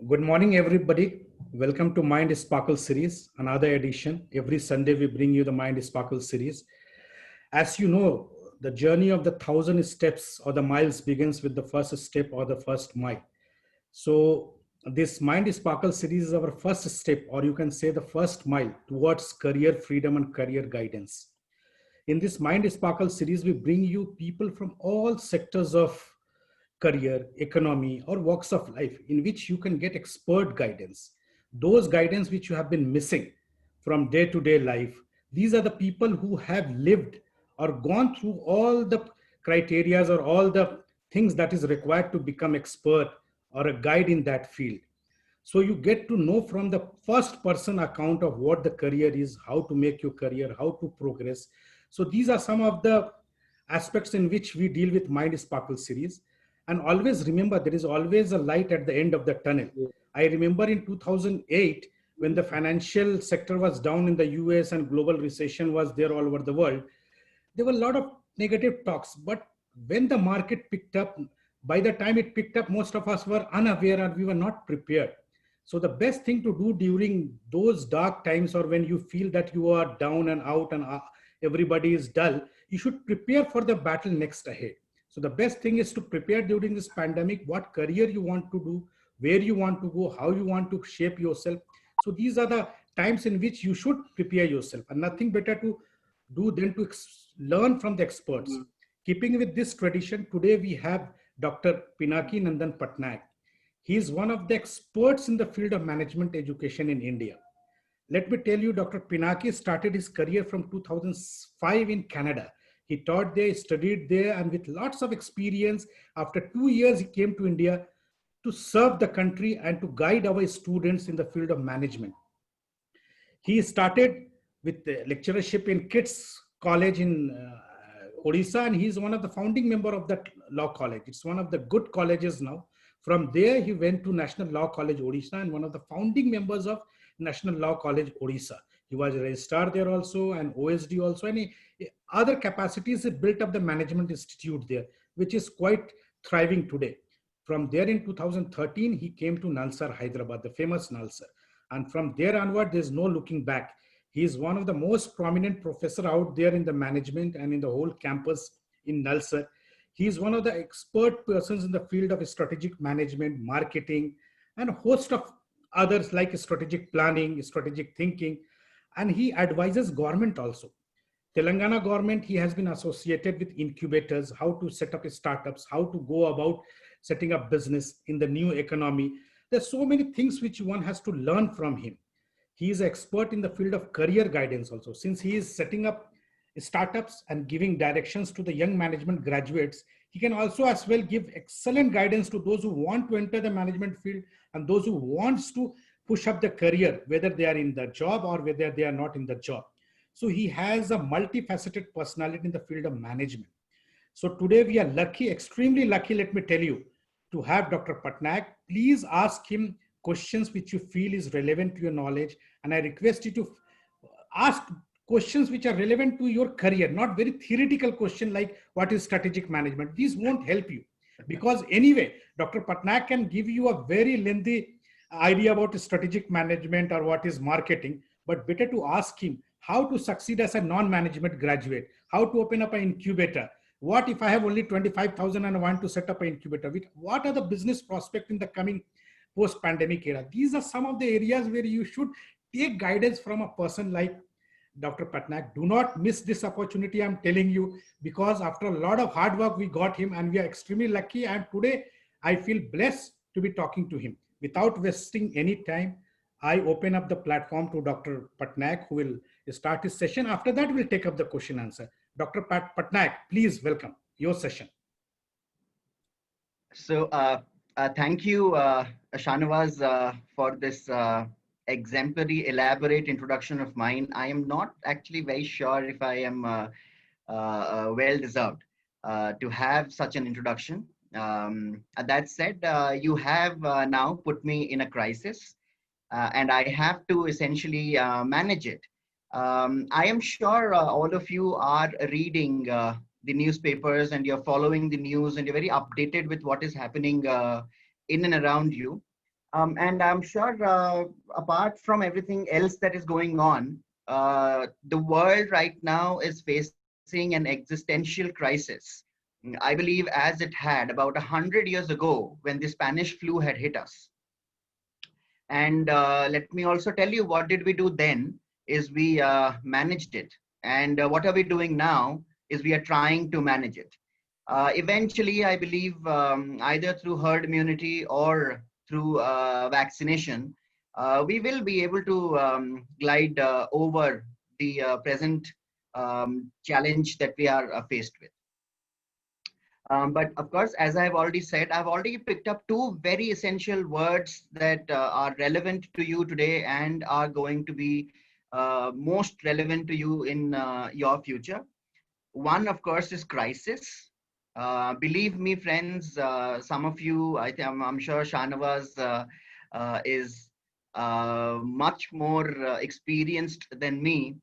Good morning, everybody. Welcome to Mind Sparkle series, another edition. Every Sunday, we bring you the Mind Sparkle series. As you know, the journey of the 1,000 steps or the miles begins with the first step or the first mile. So, this Mind Sparkle series is our first step, or you can say the first mile towards career freedom and career guidance. In this Mind Sparkle series, we bring you people from all sectors of career, economy, or walks of life in which you can get expert guidance. Those guidance which you have been missing from day to day life. These are the people who have lived or gone through all the criterias or all the things that is required to become expert or a guide in that field. So you get to know from the first person account of what the career is, how to make your career, how to progress. So these are some of the aspects in which we deal with Mind Sparkle series. And always remember, there is always a light at the end of the tunnel. I remember in 2008, when the financial sector was down in the US and global recession was there all over the world, there were a lot of negative talks. But when the market picked up, by the time it picked up, most of us were unaware and we were not prepared. So the best thing to do during those dark times, or when you feel that you are down and out and everybody is dull, you should prepare for the battle next ahead. So the best thing is to prepare during this pandemic, what career you want to do, where you want to go, how you want to shape yourself. So these are the times in which you should prepare yourself, and nothing better to do than to learn from the experts. Keeping with this tradition, today we have Dr. Pinaki Nandan Patnaik. He is one of the experts in the field of management education in India. Let me tell you, Dr. Pinaki started his career from 2005 in Canada. He taught there, studied there, and with lots of experience, after 2 years, he came to India to serve the country and to guide our students in the field of management. He started with the lecturership in Kids College in Odisha, and he is one of the founding member of that law college. It's one of the good colleges now. From there, he went to National Law College, Odisha, and one of the founding members of National Law College, Odisha. He was a registrar there also, and OSD also, and other capacities. He built up the management institute there, which is quite thriving today. From there in 2013, he came to Nalsar, Hyderabad, the famous Nalsar. And from there onward, there's no looking back. He is one of the most prominent professor out there in the management and in the whole campus in Nalsar. He is one of the expert persons in the field of strategic management, marketing, and a host of others like strategic planning, strategic thinking, and he advises government also. Telangana government, he has been associated with incubators, how to set up startups, how to go about setting up business in the new economy. There's so many things which one has to learn from him. He is an expert in the field of career guidance also. Since he is setting up startups and giving directions to the young management graduates, he can also as well give excellent guidance to those who want to enter the management field and those who wants to push up the career, whether they are in the job or whether they are not in the job. So he has a multifaceted personality in the field of management. So today we are lucky, extremely lucky, let me tell you, to have Dr. Patnaik. Please ask him questions which you feel is relevant to your knowledge. And I request you to ask questions which are relevant to your career, not very theoretical question like what is strategic management. These won't help you, because anyway, Dr. Patnaik can give you a very lengthy idea about strategic management or what is marketing, but better to ask him how to succeed as a non-management graduate, how to open up an incubator. What if I have only 25,000 and I want to set up an incubator? What are the business prospects in the coming post-pandemic era? These are some of the areas where you should take guidance from a person like Dr. Patnaik. Do not miss this opportunity, I'm telling you, because after a lot of hard work, we got him and we are extremely lucky. And today I feel blessed to be talking to him. Without wasting any time, I open up the platform to Dr. Patnaik, who will start his session. After that, we'll take up the question answer. Dr. Patnaik, please welcome your session. So thank you, Shanawaz, for this exemplary, elaborate introduction of mine. I am not actually very sure if I am well deserved to have such an introduction. That said, you have now put me in a crisis, and I have to essentially manage it. I am sure all of you are reading the newspapers and you're following the news and you're very updated with what is happening in and around you. And I'm sure, apart from everything else that is going on, the world right now is facing an existential crisis. I believe as it had about 100 years ago when the Spanish flu had hit us. And let me also tell you, what did we do then is we managed it. And what are we doing now is we are trying to manage it. Eventually, I believe either through herd immunity or through vaccination, we will be able to glide over the present challenge that we are faced with. But of course, as I've already said, I've already picked up two very essential words that are relevant to you today and are going to be most relevant to you in your future. One, of course, is crisis. Believe me, friends, some of you, I'm sure Shanavaz is much more experienced than me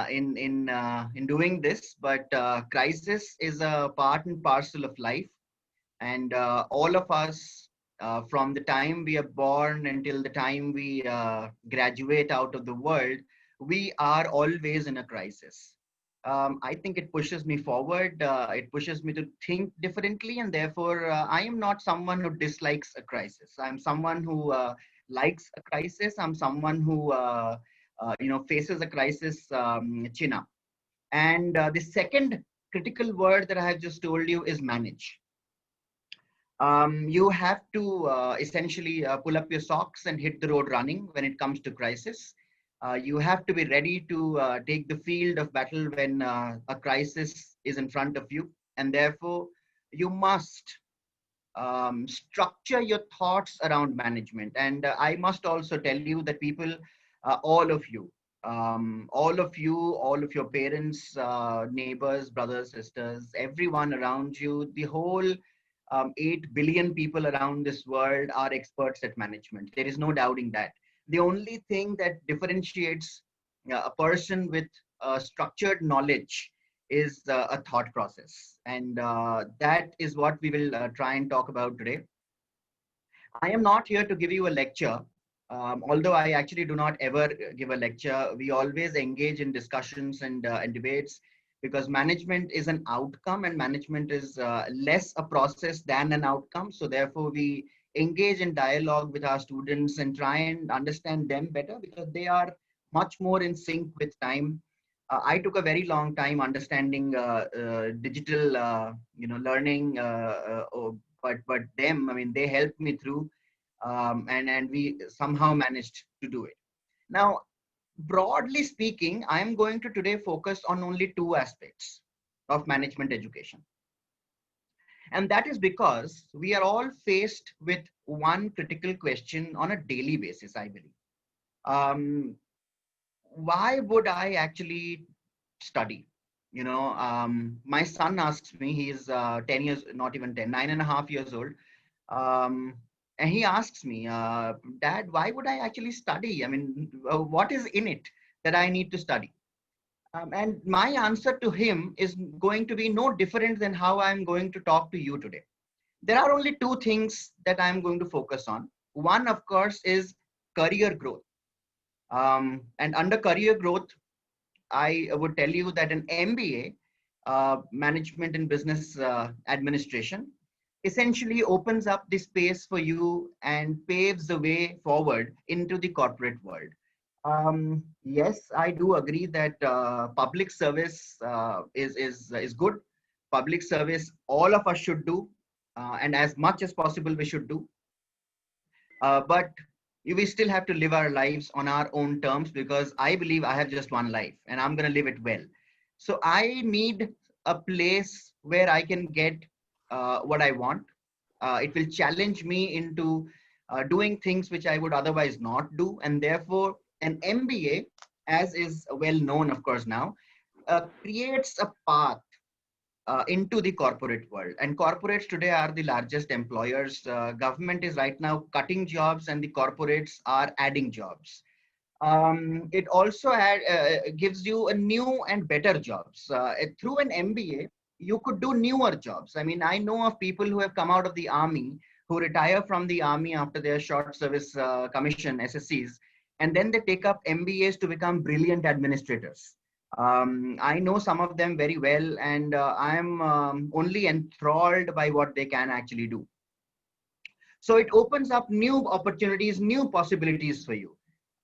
in doing this. But crisis is a part and parcel of life, and all of us, from the time we are born until the time we graduate out of the world, we are always in a crisis. I think it pushes me forward. It pushes me to think differently, and therefore, I am not someone who dislikes a crisis. I'm someone who likes a crisis. I'm someone who faces a crisis chin up. And the second critical word that I have just told you is manage. You have to essentially pull up your socks and hit the road running when it comes to crisis. You have to be ready to take the field of battle when a crisis is in front of you. And therefore, you must structure your thoughts around management. And I must also tell you that people, all of you, all of your parents, neighbors, brothers, sisters, everyone around you, the whole 8 billion people around this world are experts at management. There is no doubting that. The only thing that differentiates a person with structured knowledge is a thought process. And that is what we will try and talk about today. I am not here to give you a lecture. Although I actually do not ever give a lecture, we always engage in discussions and debates, because management is an outcome and management is less a process than an outcome. So therefore, we engage in dialogue with our students and try and understand them better, because they are much more in sync with time. I took a very long time understanding digital, learning, but them, I mean, they helped me through, and we somehow managed to do it. Now, broadly speaking, I am going to today focus on only two aspects of management education. And that is because we are all faced with one critical question on a daily basis, I believe. Why would I actually study? My son asks me, he's 10 years, not even 10, 9.5 years old. And he asks me, Dad, why would I actually study? I mean, what is in it that I need to study? And my answer to him is going to be no different than how I'm going to talk to you today. There are only two things that I'm going to focus on. One, of course, is career growth. And under career growth, I would tell you that an MBA, Management and Business Administration, essentially opens up the space for you and paves the way forward into the corporate world. Yes, I do agree that public service is good. Public service, all of us should do, and as much as possible we should do. But we still have to live our lives on our own terms, because I believe I have just one life and I'm going to live it well. So I need a place where I can get what I want. It will challenge me into doing things which I would otherwise not do. And therefore, an MBA, as is well known, of course, now, creates a path into the corporate world. And corporates today are the largest employers. Government is right now cutting jobs and the corporates are adding jobs. It also gives you a new and better jobs. Through an MBA, you could do newer jobs. I mean, I know of people who have come out of the army who retire from the army after their short service commission, SSCs, and then they take up MBAs to become brilliant administrators. I know some of them very well, and I'm only enthralled by what they can actually do. So it opens up new opportunities, new possibilities for you.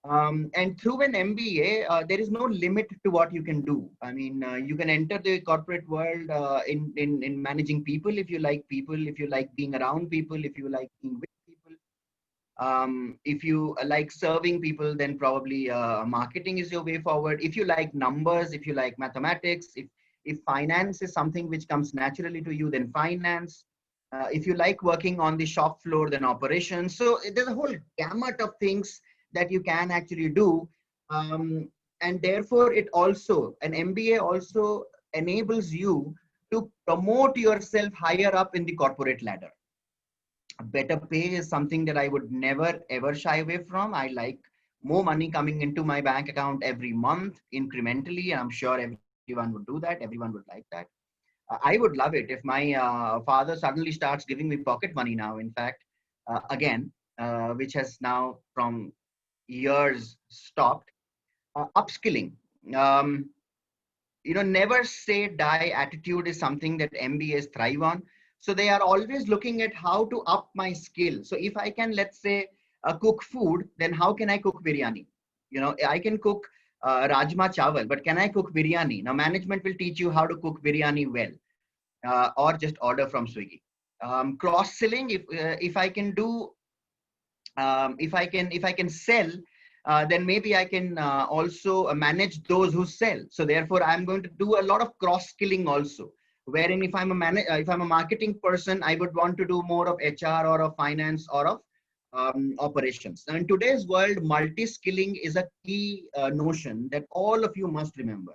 And through an MBA, there is no limit to what you can do. I mean, you can enter the corporate world in managing people if you like people, if you like being around people, if you like being with people. If you like serving people, then probably marketing is your way forward. If you like numbers, if you like mathematics, if finance is something which comes naturally to you, then finance. If you like working on the shop floor, then operations. So there's a whole gamut of things that you can actually do. And therefore, an MBA also enables you to promote yourself higher up in the corporate ladder. Better pay is something that I would never ever shy away from. I like more money coming into my bank account every month incrementally. And I'm sure everyone would do that. Everyone would like that. I would love it if my father suddenly starts giving me pocket money now, in fact, again, which has now from years stopped. Upskilling. Um, Never say die attitude is something that MBAs thrive on. So they are always looking at how to up my skill. So if I can, let's say, cook food, then how can I cook biryani? I can cook rajma chawal, but can I cook biryani? Now management will teach you how to cook biryani well, or just order from Swiggy. Cross selling, if I can do, if I can sell, then maybe I can also manage those who sell. So therefore, I'm going to do a lot of cross skilling also. Wherein if if I'm a marketing person, I would want to do more of HR or of finance or of operations. Now in today's world, multi-skilling is a key notion that all of you must remember.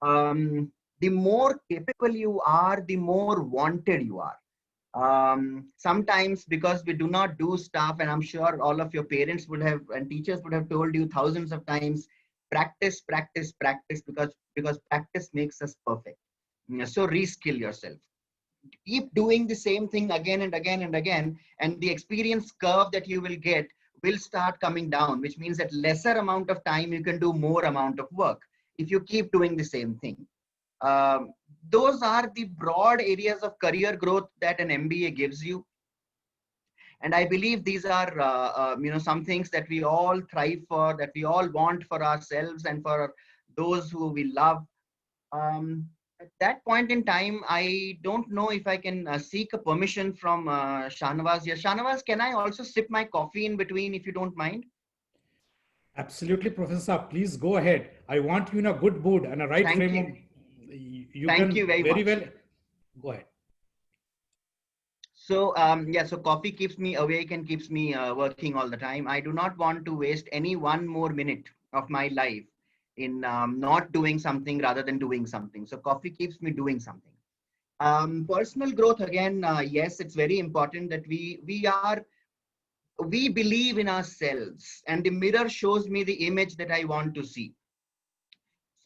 The more capable you are, the more wanted you are. Sometimes because we do not do stuff, and I'm sure all of your parents would have and teachers would have told you thousands of times, practice, practice, practice, because practice makes us perfect. So reskill yourself. Keep doing the same thing again and again and again, and the experience curve that you will get will start coming down, which means that lesser amount of time you can do more amount of work if you keep doing the same thing. Those are the broad areas of career growth that an MBA gives you. And I believe these are, some things that we all thrive for, that we all want for ourselves and for those who we love. At that point in time, I don't know if I can seek a permission from Shahnawaz here. Shahnawaz, can I also sip my coffee in between if you don't mind? Absolutely, Professor. Please go ahead. I want you in a good mood and a right Thank frame you. of. You Thank can you very very much. well go ahead. So so coffee keeps me awake and keeps me working all the time. I do not want to waste any one more minute of my life in not doing something rather than doing something. So coffee keeps me doing something. Personal growth again, yes, it's very important that we believe in ourselves, and the mirror shows me the image that I want to see.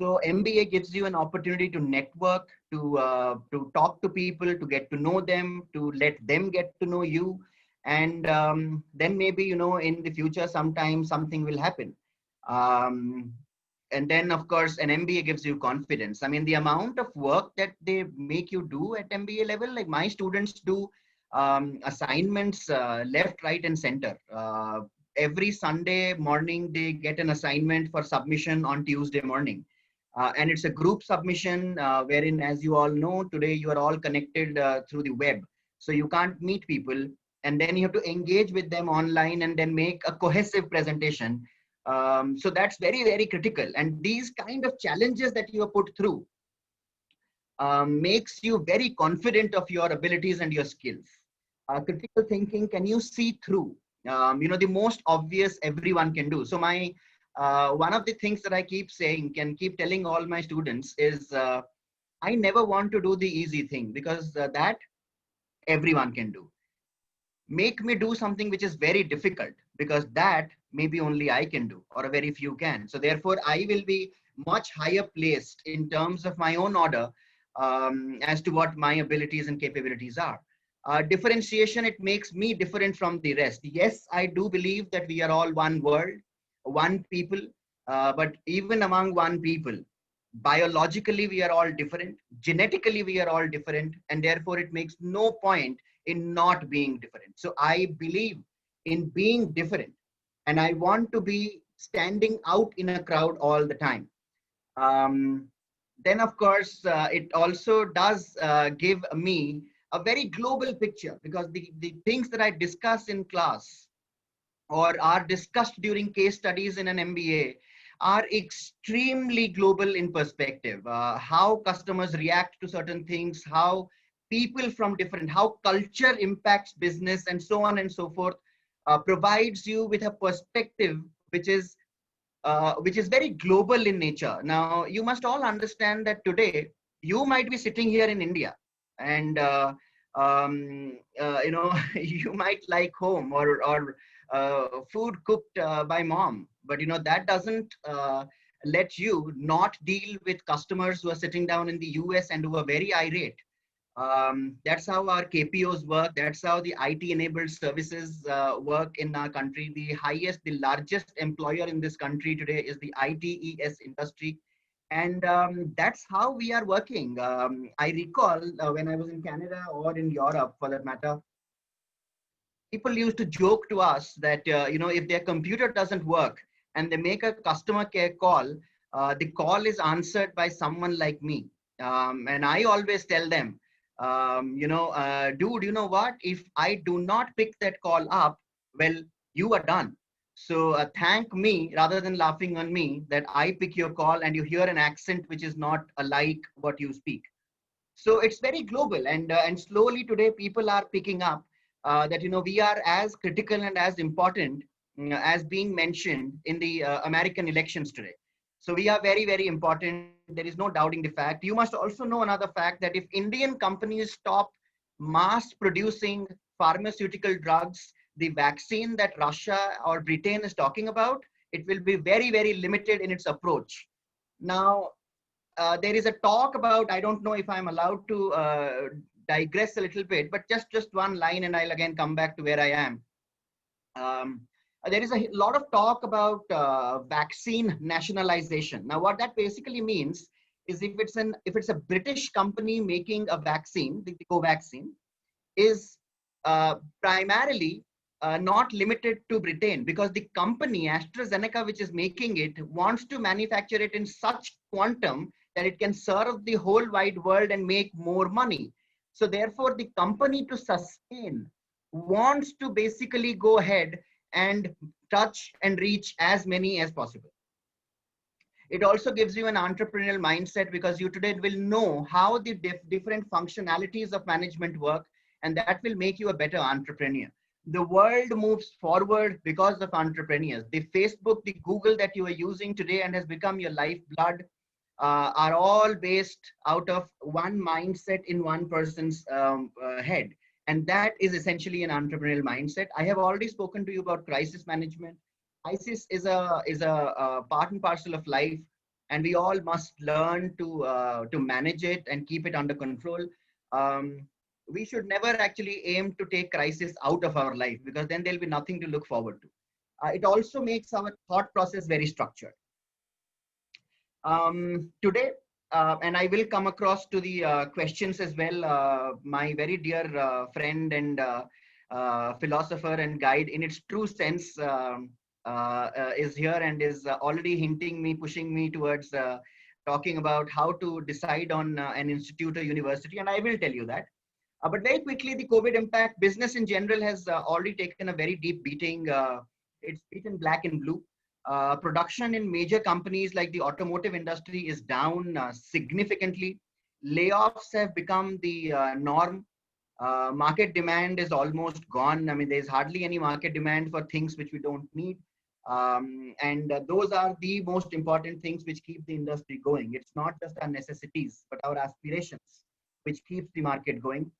So MBA gives you an opportunity to network, to talk to people, to get to know them, to let them get to know you, and then maybe in the future sometime something will happen. Um, and then of course an MBA gives you confidence. I mean, the amount of work that they make you do at MBA level, like my students do assignments left, right, and center. Every Sunday morning they get an assignment for submission on Tuesday morning. And it's a group submission wherein, as you all know, today you are all connected through the web. So you can't meet people, and then you have to engage with them online and then make a cohesive presentation. So that's very, very critical. And these kind of challenges that you are put through makes you very confident of your abilities and your skills. Critical thinking, can you see through? The most obvious everyone can do. So one of the things that I keep saying, can keep telling all my students is, I never want to do the easy thing, because that everyone can do. Make me do something which is very difficult, because that maybe only I can do, or a very few can. So therefore, I will be much higher placed in terms of my own order as to what my abilities and capabilities are. Differentiation, it makes me different from the rest. Yes, I do believe that we are all one world, one people, but even among one people, biologically we are all different, genetically we are all different, and therefore it makes no point in not being different. So I believe in being different, and I want to be standing out in a crowd all the time. um, then of course it also does give me a very global picture, because the things that I discuss in class or are discussed during case studies in an MBA are extremely global in perspective. How customers react to certain things, how people from different, how culture impacts business, and so on and so forth, provides you with a perspective which is very global in nature. Now, you must all understand that today you might be sitting here in India, and you might like home or food cooked by mom, but that doesn't let you not deal with customers who are sitting down in the US and who are very irate. That's how our KPOs work. That's how the IT enabled services work in our country. The largest employer in this country today is the ITES industry. And that's how we are working. I recall when I was in Canada or in Europe for that matter, people used to joke to us that, if their computer doesn't work and they make a customer care call, the call is answered by someone like me. And I always tell them, dude, you know what? If I do not pick that call up, well, you are done. So thank me rather than laughing on me that I pick your call and you hear an accent which is not alike what you speak. So it's very global, and slowly today people are picking up that we are as critical and as important as being mentioned in the American elections today. So we are very, very important. There is no doubting the fact. You must also know another fact, that if Indian companies stop mass producing pharmaceutical drugs, the vaccine that Russia or Britain is talking about, it will be very, very limited in its approach. Now, there is a talk about, I don't know if I'm allowed to digress a little bit, but just one line and I'll again come back to where I am. Um, there is a lot of talk about vaccine nationalization. Now, what that basically means is if it's a British company making a vaccine, the Covaxin, is primarily not limited to Britain, because the company AstraZeneca, which is making it, wants to manufacture it in such quantum that it can serve the whole wide world and make more money. So therefore, the company, to sustain, wants to basically go ahead and touch and reach as many as possible. It also gives you an entrepreneurial mindset, because you today will know how the different functionalities of management work, and that will make you a better entrepreneur. The world moves forward because of entrepreneurs. The Facebook, the Google that you are using today and has become your lifeblood are all based out of one mindset in one person's head. And that is essentially an entrepreneurial mindset. I have already spoken to you about crisis management. Crisis is a part and parcel of life, and we all must learn to manage it and keep it under control. We should never actually aim to take crisis out of our life, because then there'll be nothing to look forward to. It also makes our thought process very structured. Today, and I will come across to the questions as well. My very dear friend and philosopher and guide in its true sense is here and is already hinting me, pushing me towards talking about how to decide on an institute or university, and I will tell you that. But very quickly, the COVID impact, business in general has already taken a very deep beating. It's beaten black and blue. Production in major companies like the automotive industry is down significantly. Layoffs have become the norm. Market demand is almost gone. I mean, there's hardly any market demand for things which we don't need. And those are the most important things which keep the industry going. It's not just our necessities, but our aspirations, which keeps the market going.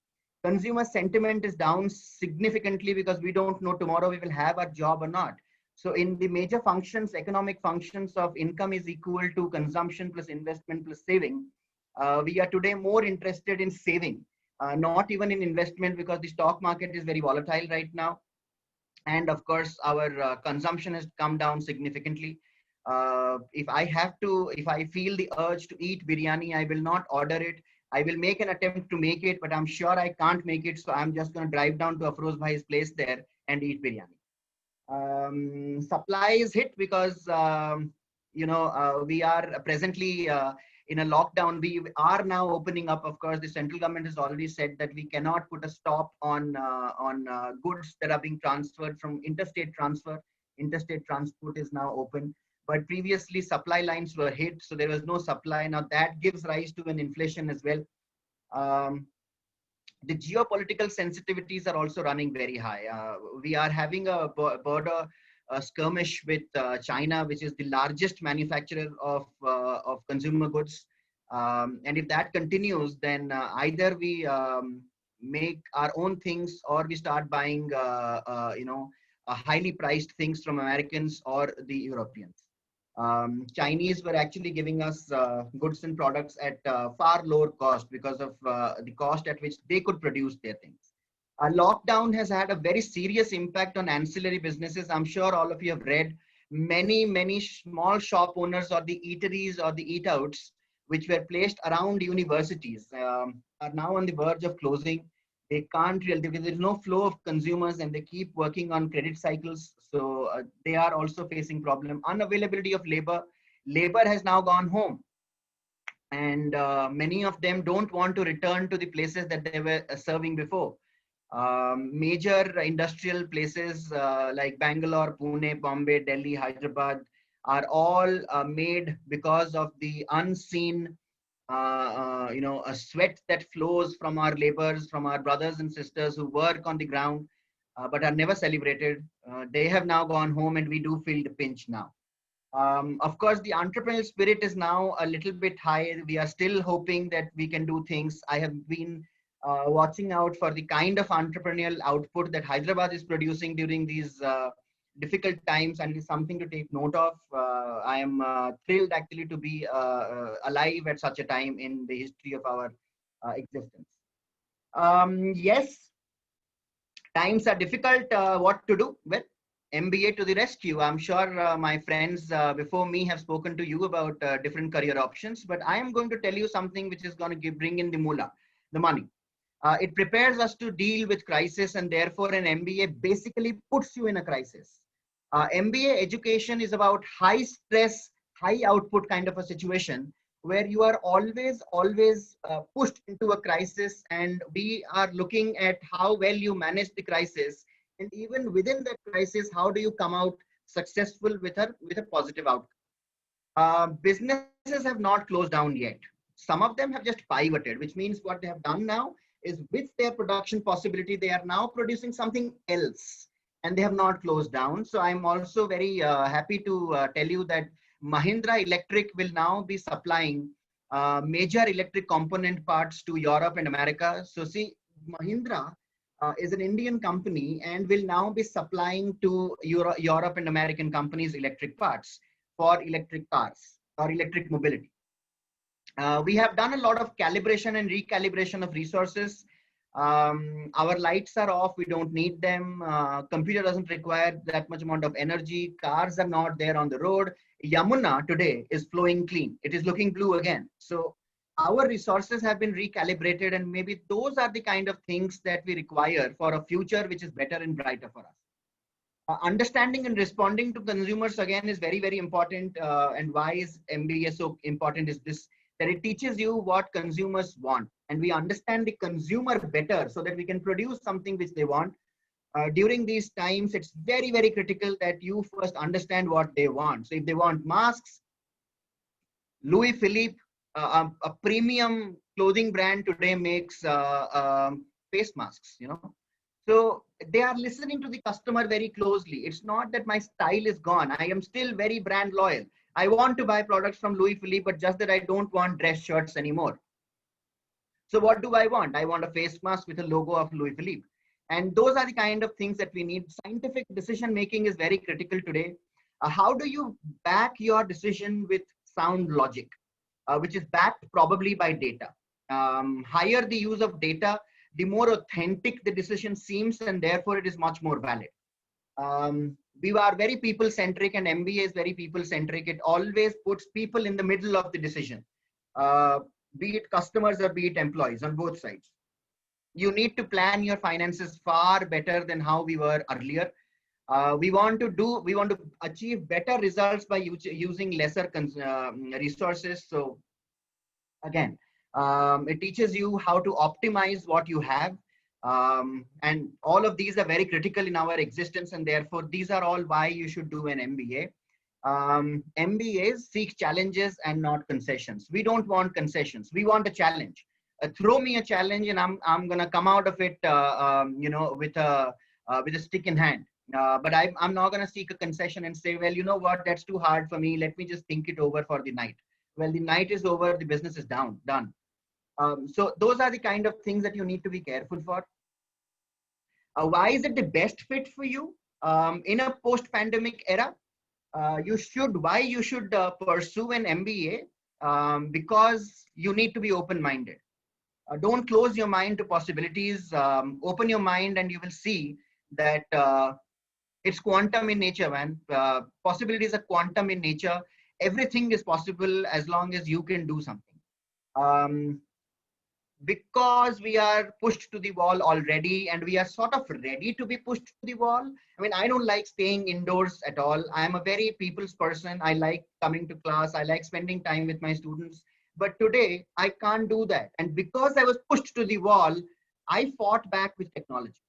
Consumer sentiment is down significantly, because we don't know tomorrow we will have a job or not. So in the major functions, economic functions of income is equal to consumption plus investment plus saving. We are today more interested in saving. not even in investment because the stock market is very volatile right now. And of course, our consumption has come down significantly. If I feel the urge to eat biryani, I will not order it. I will make an attempt to make it, but I'm sure I can't make it. So I'm just going to drive down to Afroz Bhai's place there and eat biryani. Supply is hit because we are presently in a lockdown. We are now opening up. Of course, the central government has already said that we cannot put a stop on goods that are being transferred from interstate transfer. Interstate transport is now open, but previously supply lines were hit, so there was no supply. Now that gives rise to an inflation as well. The geopolitical sensitivities are also running very high. We are having a border skirmish with China, which is the largest manufacturer of consumer goods. And if that continues, then either we make our own things or we start buying, highly priced things from Americans or the Europeans. Chinese were actually giving us goods and products at far lower cost because of the cost at which they could produce their things. Lockdown has had a very serious impact on ancillary businesses. I'm sure all of you have read many small shop owners or the eateries or the eat outs, which were placed around universities, are now on the verge of closing. They can't really, because there's no flow of consumers and they keep working on credit cycles. So they are also facing problem. Unavailability of labor. Labor has now gone home. And many of them don't want to return to the places that they were serving before. Major industrial places like Bangalore, Pune, Bombay, Delhi, Hyderabad are all made because of the unseen a sweat that flows from our laborers, from our brothers and sisters who work on the ground, but are never celebrated. They have now gone home and we do feel the pinch now. Of course, the entrepreneurial spirit is now a little bit high. We are still hoping that we can do things. I have been watching out for the kind of entrepreneurial output that Hyderabad is producing during these difficult times, and it's something to take note of. I am thrilled actually to be alive at such a time in the history of our existence. Yes, times are difficult. What to do? Well, MBA to the rescue. I'm sure my friends before me have spoken to you about different career options, but I am going to tell you something which is going to bring in the moolah, the money. It prepares us to deal with crisis, and therefore an MBA basically puts you in a crisis. MBA education is about high stress, high output kind of a situation where you are always pushed into a crisis, and we are looking at how well you manage the crisis, and even within that crisis, how do you come out successful with a positive outcome. Businesses have not closed down yet. Some of them have just pivoted, which means what they have done now is with their production possibility, they are now producing something else, and they have not closed down. So I'm also very happy to tell you that Mahindra Electric will now be supplying major electric component parts to Europe and America. So see, Mahindra is an Indian company and will now be supplying to Europe and American companies electric parts for electric cars or electric mobility. We have done a lot of calibration and recalibration of resources. Our lights are off, we don't need them. Computer doesn't require that much amount of energy. Cars are not there on the road. Yamuna today is flowing clean. It is looking blue again. So our resources have been recalibrated, and maybe those are the kind of things that we require for a future which is better and brighter for us. Understanding and responding to consumers again is very, very important. And why is MBA so important is this, that it teaches you what consumers want, and we understand the consumer better so that we can produce something which they want. During these times, it's very, very critical that you first understand what they want. So if they want masks, Louis Philippe, a premium clothing brand today makes face masks, So they are listening to the customer very closely. It's not that my style is gone. I am still very brand loyal. I want to buy products from Louis Philippe, but just that I don't want dress shirts anymore. So what do I want? I want a face mask with a logo of Louis Philippe. And those are the kind of things that we need. Scientific decision making is very critical today. How do you back your decision with sound logic, which is backed probably by data? Higher the use of data, the more authentic the decision seems, and therefore it is much more valid. We are very people centric, and MBA is very people centric. It always puts people in the middle of the decision, be it customers or be it employees, on both sides. You need to plan your finances far better than how we were earlier. We want to achieve better results by using lesser resources. So again, it teaches you how to optimize what you have. And all of these are very critical in our existence, and therefore these are all why you should do an MBA. MBAs seek challenges and not concessions. We don't want concessions. We want a challenge. Throw me a challenge, and I'm gonna come out of it, with a stick in hand. But I'm not gonna seek a concession and say, well, you know what, that's too hard for me. Let me just think it over for the night. Well, the night is over, the business is done. So those are the kind of things that you need to be careful for. Why is it the best fit for you in a post-pandemic era? You should pursue an MBA because you need to be open-minded. Don't close your mind to possibilities. Open your mind, and you will see that it's quantum in nature, man. Possibilities are quantum in nature. Everything is possible as long as you can do something. Because we are pushed to the wall already, and we are sort of ready to be pushed to the wall. I mean, I don't like staying indoors at all. I'm a very people's person. I like coming to class. I like spending time with my students. But today, I can't do that. And because I was pushed to the wall, I fought back with technology.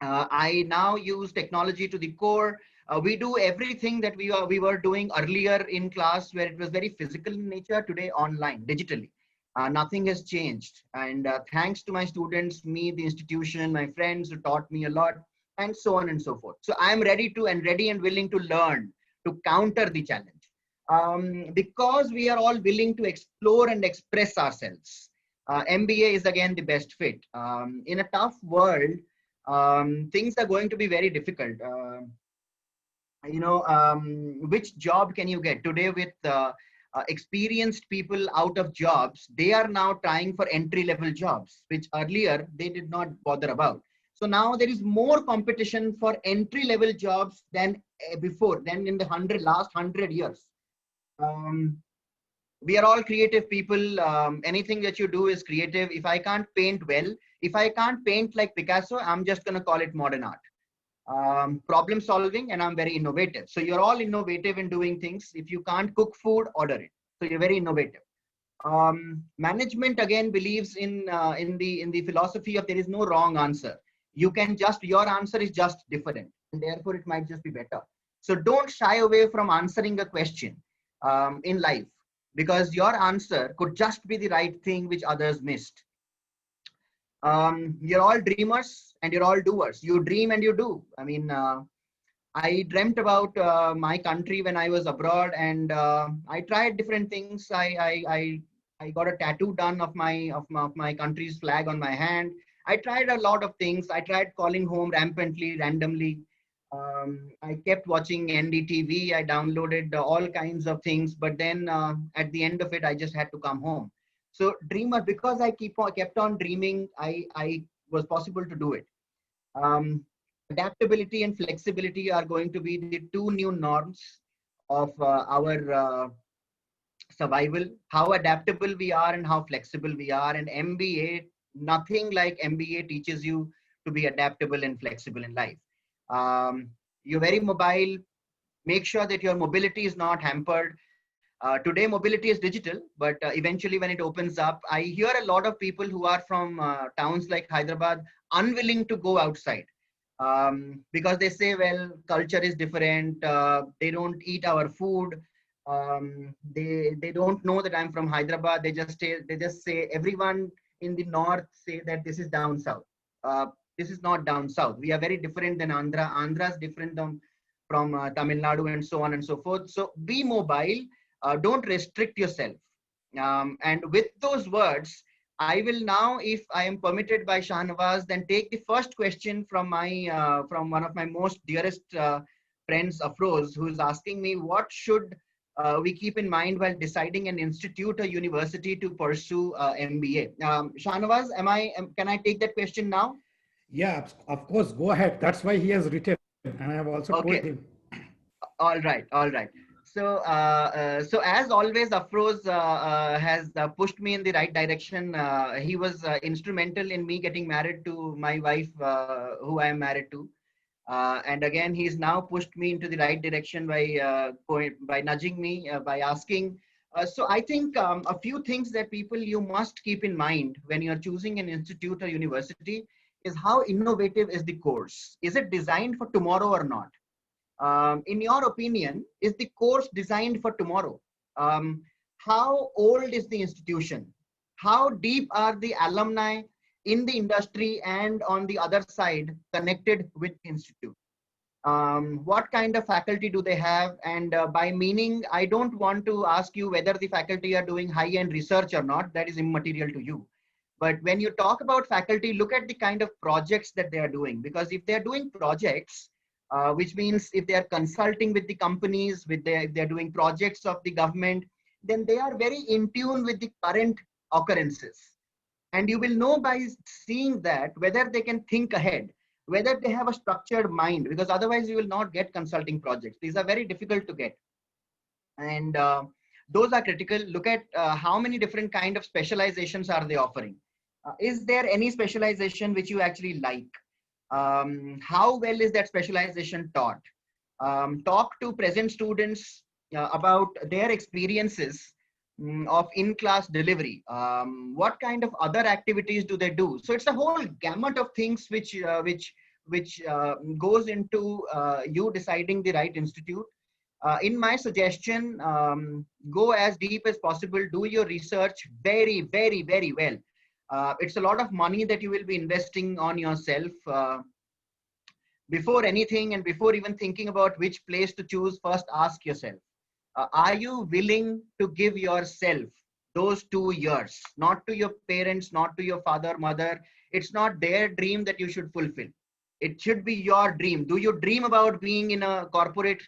I now use technology to the core. We do everything that we were doing earlier in class, where it was very physical in nature, today online, digitally. Nothing has changed. And thanks to my students, me, the institution, my friends who taught me a lot, and so on and so forth. So I'm ready and willing to learn to counter the challenge. Because we are all willing to explore and express ourselves. MBA is again the best fit. In a tough world, things are going to be very difficult. Which job can you get today with experienced people out of jobs? They are now trying for entry-level jobs, which earlier they did not bother about. So now there is more competition for entry-level jobs than before, than in the last 100 years. We are all creative people. Anything that you do is creative. If I can't paint well, if I can't paint like Picasso, I'm just going to call it modern art. Problem solving, and I'm very innovative. So you're all innovative in doing things. If you can't cook food, order it. So you're very innovative. Management again believes in the philosophy of there is no wrong answer. You can just, your answer is just different, and therefore it might just be better. So don't shy away from answering a question in life, because your answer could just be the right thing which others missed. You're all dreamers and you're all doers. You dream and you do. I mean, I dreamt about my country when I was abroad, and I tried different things. I got a tattoo done of my country's flag on my hand. I tried a lot of things. I tried calling home randomly. I kept watching NDTV. I downloaded all kinds of things, but then at the end of it, I just had to come home. So dreamer, because I kept on dreaming, I was possible to do it. Adaptability and flexibility are going to be the two new norms of our survival. How adaptable we are and how flexible we are. And MBA, nothing like MBA teaches you to be adaptable and flexible in life. You're very mobile. Make sure that your mobility is not hampered. Today, mobility is digital, but eventually when it opens up, I hear a lot of people who are from towns like Hyderabad unwilling to go outside because they say, well, culture is different. They don't eat our food. They don't know that I'm from Hyderabad. They just say everyone in the north say that this is down south. This is not down south. We are very different than Andhra. Andhra is different from Tamil Nadu and so on and so forth. So be mobile. Don't restrict yourself. And with those words, I will now, if I am permitted by Shahnawaz, then take the first question from one of my most dearest friends, Afroz, who is asking me, what should we keep in mind while deciding an institute or university to pursue MBA. Shanawaz, can I take that question now? Yeah, of course, go ahead. That's why he has written, and I have also told Okay. him. All right, all right. So as always, Afroz has pushed me in the right direction. He was instrumental in me getting married to my wife, who I am married to. And again, he's now pushed me into the right direction by nudging me, by asking. So I think a few things that people you must keep in mind when you're choosing an institute or university is how innovative is the course. Is it designed for tomorrow or not? In your opinion, is the course designed for tomorrow? How old is the institution? How deep are the alumni in the industry and on the other side connected with the institute? What kind of faculty do they have? And by meaning, I don't want to ask you whether the faculty are doing high-end research or not. That is immaterial to you. But when you talk about faculty, look at the kind of projects that they are doing. Because if they're doing projects, which means if they are consulting with the companies, if they're doing projects of the government, then they are very in tune with the current occurrences. And you will know by seeing that whether they can think ahead, whether they have a structured mind, because otherwise you will not get consulting projects. These are very difficult to get. And those are critical. Look at how many different kind of specializations are they offering. Is there any specialization which you actually like? How well is that specialization taught? Talk to present students about their experiences of in-class delivery. What kind of other activities do they do? So it's a whole gamut of things which goes into you deciding the right institute. In my suggestion, go as deep as possible. Do your research very, very, very well. It's a lot of money that you will be investing on yourself. Before anything and before even thinking about which place to choose, first ask yourself, are you willing to give yourself those 2 years? Not to your parents, not to your father, mother. It's not their dream that you should fulfill. It should be your dream. Do you dream about being in a corporate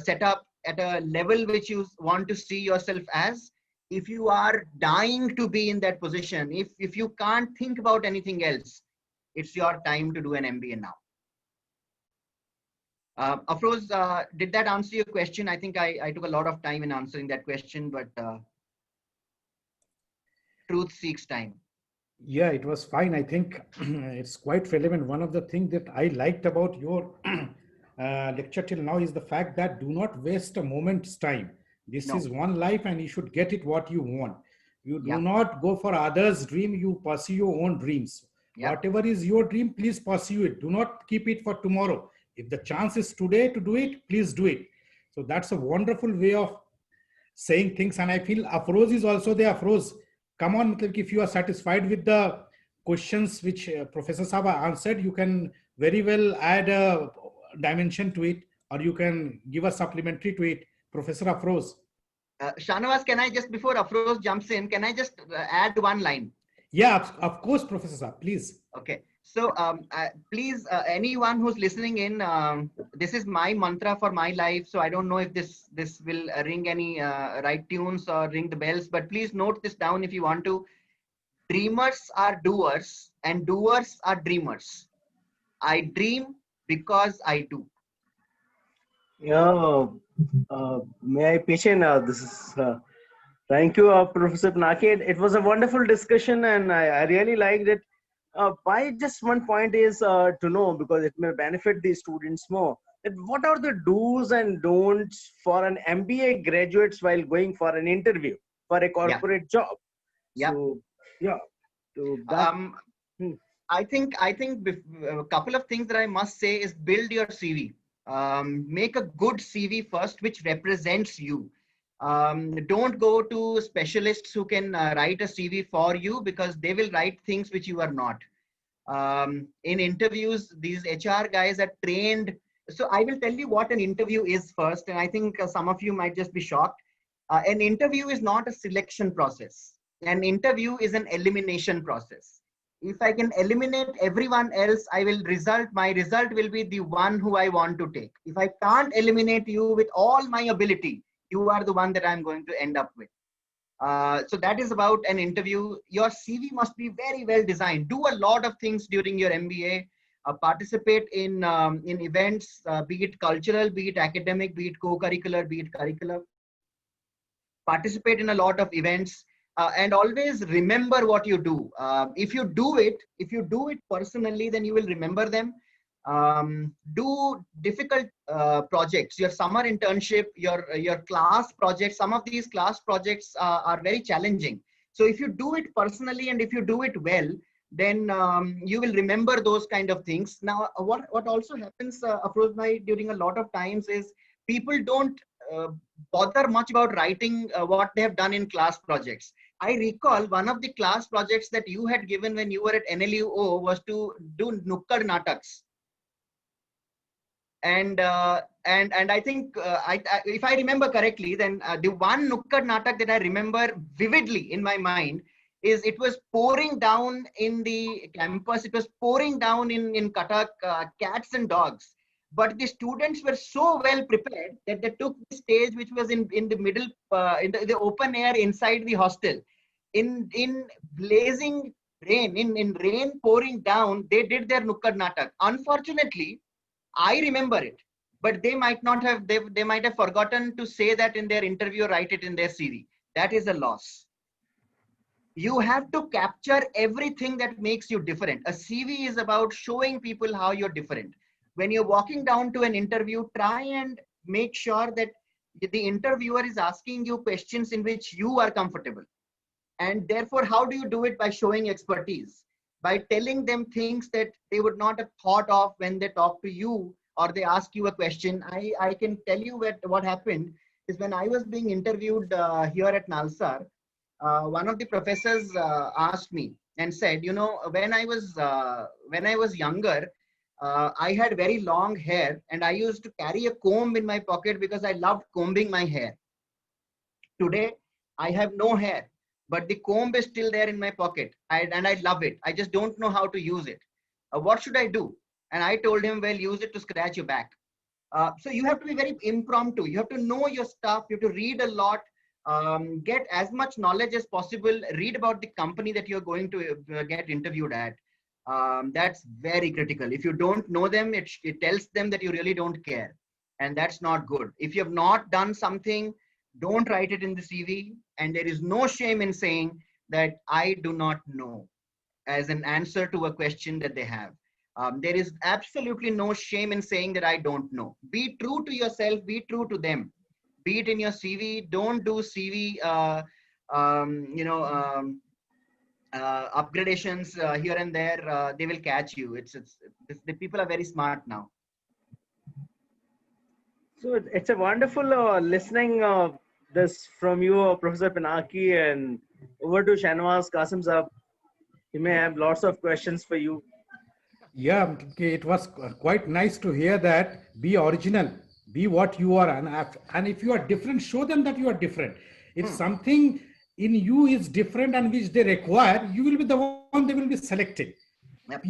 setup at a level which you want to see yourself as? If you are dying to be in that position, if you can't think about anything else, it's your time to do an MBA now. Afroz, did that answer your question? I think I took a lot of time in answering that question, but truth seeks time. Yeah, it was fine. I think it's quite relevant. One of the things that I liked about your lecture till now is the fact that do not waste a moment's time. This is one life and you should get it what you want. You do not go for others' dream, you pursue your own dreams. Whatever is your dream, please pursue it. Do not keep it for tomorrow. If the chance is today to do it, please do it. So that's a wonderful way of saying things. And I feel Afroz is also there. Afroz, come on, if you are satisfied with the questions which Professor Saba answered, you can very well add a dimension to it, or you can give a supplementary to it. Professor Afroz. Shanawaz, can I just, before Afroz jumps in, can I just add one line? Yeah, of course, Professor Saba, please. Okay. So please, anyone who's listening in, this is my mantra for my life. So I don't know if this will ring any right tunes or ring the bells, but please note this down if you want to. Dreamers are doers and doers are dreamers. I dream because I do. Yeah, may I pitch in? This is thank you, Professor Pinaki. It was a wonderful discussion, and I really liked it. Why just one point is to know, because it may benefit the students more, that what are the do's and don'ts for an MBA graduates while going for an interview for a corporate job? So, yeah. So that, I think a couple of things that I must say is build your CV. Make a good CV first, which represents you. Don't go to specialists who can write a CV for you, because they will write things which you are not. In interviews, these HR guys are trained. So I will tell you what an interview is first, and I think some of you might just be shocked. An interview is not a selection process. An interview is an elimination process. If I can eliminate everyone else, my result will be the one who I want to take. If I can't eliminate you with all my ability, you are the one that I'm going to end up with. So that is about an interview. Your CV must be very well designed. Do a lot of things during your MBA. Participate in events, be it cultural, be it academic, be it co-curricular, be it curricular. Participate in a lot of events, and always remember what you do. If you do it personally, then you will remember them. Do difficult projects, your summer internship, your class projects. Some of these class projects are very challenging. So if you do it personally and if you do it well, then you will remember those kind of things. Now, what also happens, Afroz bhai, during a lot of times is people don't bother much about writing what they have done in class projects. I recall one of the class projects that you had given when you were at NLUO was to do Nukkad Nataks. And I think if I remember correctly, then the one Nukkad Natak that I remember vividly in my mind is it was pouring down in the campus. It was pouring down in Cuttack, cats and dogs. But the students were so well prepared that they took the stage, which was in the middle, in the open air inside the hostel. In blazing rain, in rain pouring down, they did their Nukkad Natak. Unfortunately, I remember it, but they might not have, they might have forgotten to say that in their interview or write it in their CV. That is a loss. You have to capture everything that makes you different. A CV is about showing people how you're different. When you're walking down to an interview, try and make sure that the interviewer is asking you questions in which you are comfortable. And therefore, how do you do it? By showing expertise, by telling them things that they would not have thought of when they talk to you or they ask you a question. I can tell you what happened is when I was being interviewed here at Nalsar, one of the professors asked me and said, you know, when I was younger, I had very long hair and I used to carry a comb in my pocket because I loved combing my hair. Today, I have no hair, but the comb is still there in my pocket, and I love it. I just don't know how to use it. What should I do? And I told him, well, use it to scratch your back. So you have to be very impromptu. You have to know your stuff. You have to read a lot, get as much knowledge as possible, read about the company that you're going to get interviewed at. That's very critical. If you don't know them, it tells them that you really don't care. And that's not good. If you have not done something, don't write it in the CV. And there is no shame in saying that I do not know as an answer to a question that they have. There is absolutely no shame in saying that I don't know. Be true to yourself, be true to them. Be it in your CV, don't do CV, upgradations here and there. They will catch you. The people are very smart now. So it's a wonderful listening this from you, Professor Pinaki, and over to Shanawaz Qasim Saab. He may have lots of questions for you. Yeah, it was quite nice to hear that. Be original, be what you are, and if you are different, show them that you are different. If something in you is different and which they require, you will be the one they will be selecting. Yep.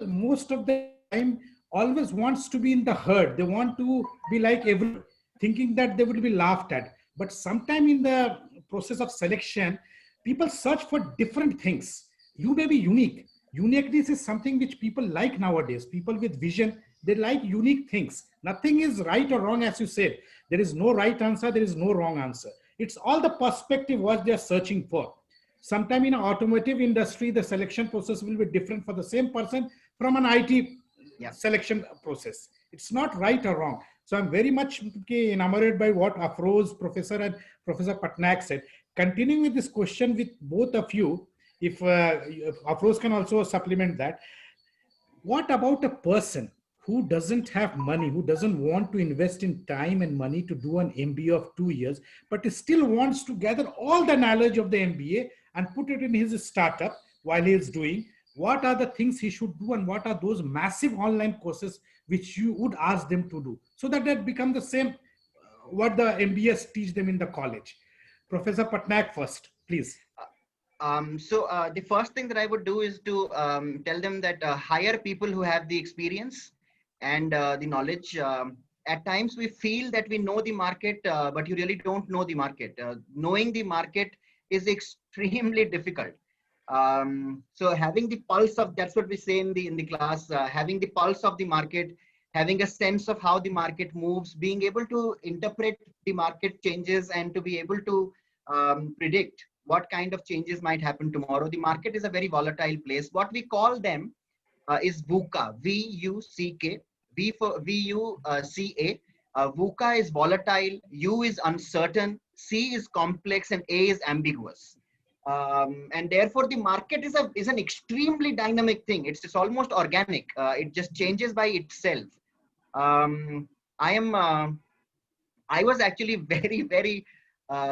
Most of the time always wants to be in the herd. They want to be like everyone, thinking that they will be laughed at. But sometime in the process of selection, people search for different things. You may be unique. Uniqueness is something which people like nowadays. People with vision, they like unique things. Nothing is right or wrong, as you said. There is no right answer. There is no wrong answer. It's all the perspective what they are searching for. Sometime in an automotive industry, the selection process will be different for the same person from an IT selection process. It's not right or wrong. So I'm very much enamored by what Afroz Professor and Professor Patnaik said. Continuing with this question with both of you, if Afroz can also supplement that, what about a person who doesn't have money, who doesn't want to invest in time and money to do an MBA of 2 years, but still wants to gather all the knowledge of the MBA and put it in his startup while he is doing? What are the things he should do, and what are those massive online courses which you would ask them to do so that they become the same what the MBAs teach them in the college? Professor Patnaik first, please. The first thing that I would do is to tell them that hire people who have the experience and the knowledge. at times we feel that we know the market, but you really don't know the market. Knowing the market is extremely difficult. So having the pulse of, that's what we say in the class, having the pulse of the market, having a sense of how the market moves, being able to interpret the market changes and to be able to predict what kind of changes might happen tomorrow. The market is a very volatile place. What we call them is VUCA, V-U-C-K, V for V-U-C-A. VUCA is volatile, U is uncertain, C is complex, and A is ambiguous. And therefore, the market is an extremely dynamic thing. It's almost organic. It just changes by itself. I was actually very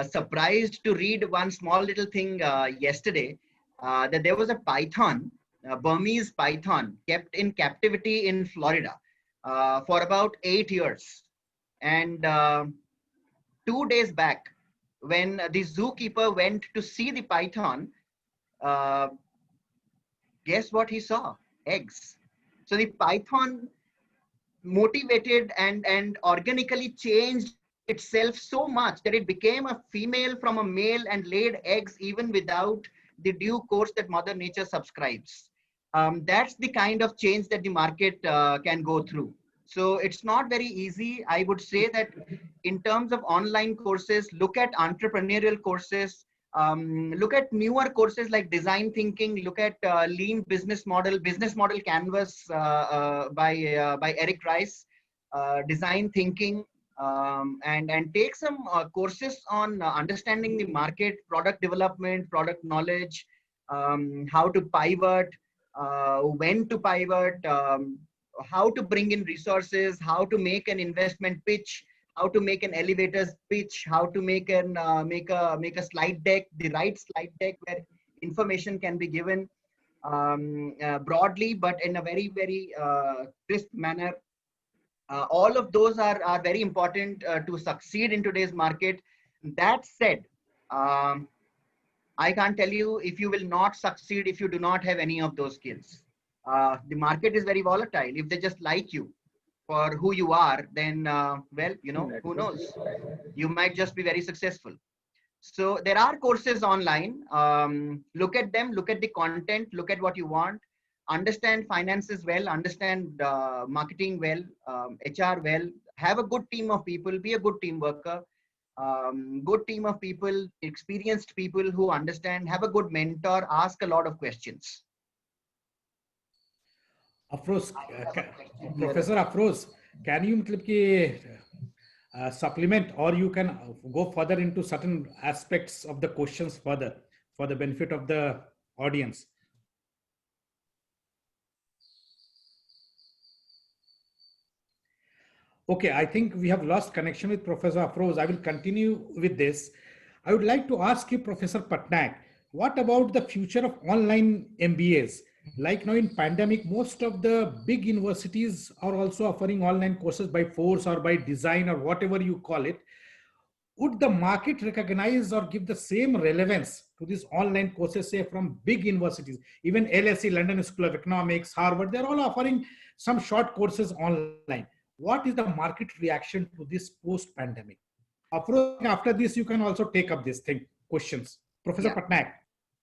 surprised to read one small little thing yesterday, that there was a python, Burmese python, kept in captivity in Florida for about 8 years. And 2 days back, when the zookeeper went to see the python, guess what he saw? Eggs. So the python motivated and organically changed itself so much that it became a female from a male and laid eggs even without the due course that Mother Nature subscribes. That's the kind of change that the market can go through. So it's not very easy. I would say that in terms of online courses, look at entrepreneurial courses, look at newer courses like design thinking, look at lean business model canvas by Eric Rice, design thinking, and take some courses on understanding the market, product development, product knowledge, how to pivot, when to pivot, how to bring in resources, how to make an investment pitch, how to make an elevator pitch, how to make a slide deck, the right slide deck where information can be given broadly, but in a very crisp manner. All of those are very important to succeed in today's market. That said, I can't tell you if you will not succeed if you do not have any of those skills. The market is very volatile. If they just like you for who you are, then, well, who knows? You might just be very successful. So there are courses online. Look at them, look at the content, look at what you want, understand finances well, understand marketing well, HR well, have a good team of people, be a good team worker, good team of people, experienced people who understand, have a good mentor, ask a lot of questions. Afroz, Professor Afroz, can you supplement, or you can go further into certain aspects of the questions further for the benefit of the audience? Okay, I think we have lost connection with Professor Afroz. I will continue with this. I would like to ask you, Professor Patnaik, what about the future of online MBAs? Like now in pandemic, most of the big universities are also offering online courses by force or by design or whatever you call it. Would the market recognize or give the same relevance to these online courses, say from big universities, even LSE, London School of Economics, Harvard, they're all offering some short courses online. What is the market reaction to this post-pandemic? After this, you can also take up this thing, questions. Professor Patnaik.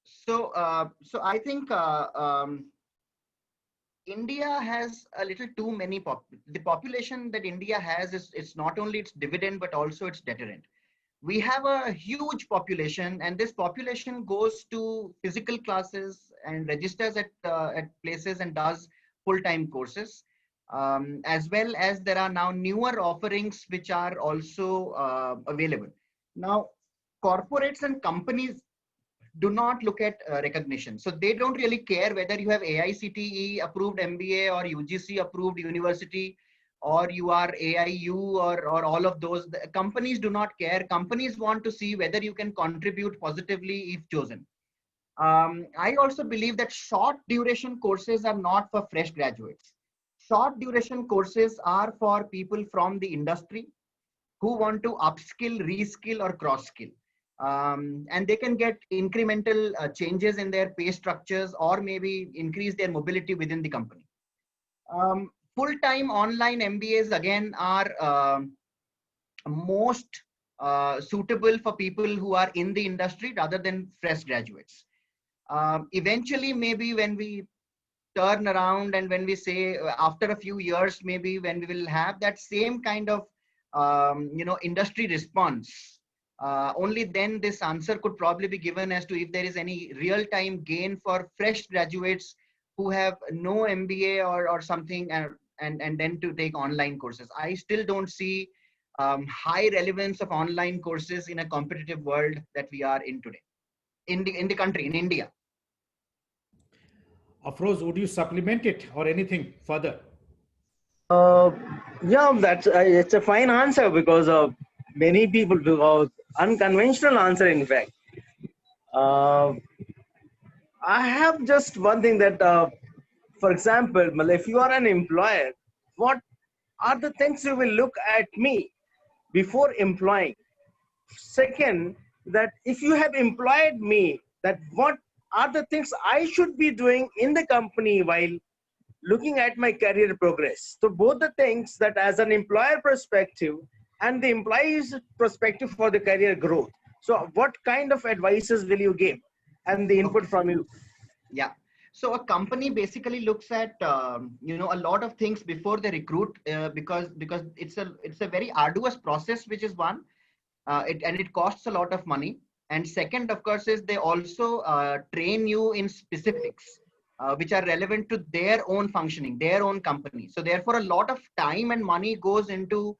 So I think India has a little too many, the population that India has it's not only its dividend, but also its deterrent. We have a huge population, and this population goes to physical classes and registers at places and does full-time courses. As well as there are now newer offerings which are also available. Now, corporates and companies do not look at recognition. So they don't really care whether you have AICTE approved MBA or UGC approved university, or you are AIU or all of those. The companies do not care. Companies want to see whether you can contribute positively if chosen. I also believe that short duration courses are not for fresh graduates. Short duration courses are for people from the industry who want to upskill, reskill, or cross-skill. And they can get incremental changes in their pay structures or maybe increase their mobility within the company. full-time online MBAs again are most suitable for people who are in the industry rather than fresh graduates. Eventually, maybe when we turn around and when we say after a few years, maybe when we will have that same kind of industry response, only then this answer could probably be given as to if there is any real-time gain for fresh graduates who have no MBA or something, and then to take online courses. I still don't see high relevance of online courses in a competitive world that we are in today, in the country, in India. Afroz, would you supplement it or anything further? Yeah, that's it's a fine answer because many people unconventional answer. In fact, uh, I have just one thing that, for example, if you are an employer, what are the things you will look at me before employing? Second, that if you have employed me, that what are the things I should be doing in the company while looking at my career progress? So both the things, that as an employer perspective and the employee's perspective for the career growth. So what kind of advices will you give and the input from you? Yeah. So a company basically looks at a lot of things before they recruit, because it's a very arduous process, which is one, it costs a lot of money. And second, of course, is they also train you in specifics which are relevant to their own functioning, their own company. So therefore, a lot of time and money goes into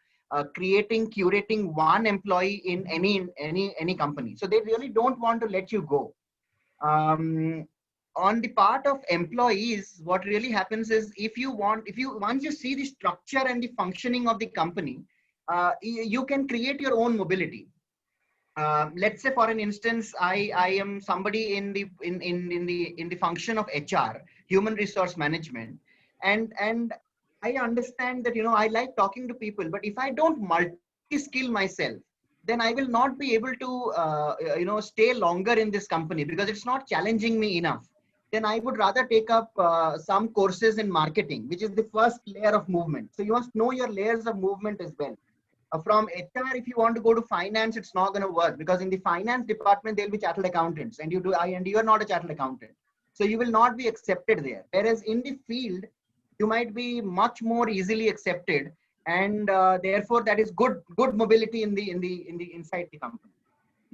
curating one employee in any company. So they really don't want to let you go. On the part of employees, what really happens is, once you see the structure and the functioning of the company, you can create your own mobility. Let's say, for an instance, I am somebody in the function of HR, human resource management, and I understand that I like talking to people, but if I don't multi-skill myself, then I will not be able to stay longer in this company because it's not challenging me enough. Then I would rather take up some courses in marketing, which is the first layer of movement. So you must know your layers of movement as well. From HR, if you want to go to finance, it's not going to work because in the finance department, there'll be chartered accountants and you're not a chartered accountant. So you will not be accepted there. Whereas in the field, you might be much more easily accepted, and therefore that is good mobility in the inside the company.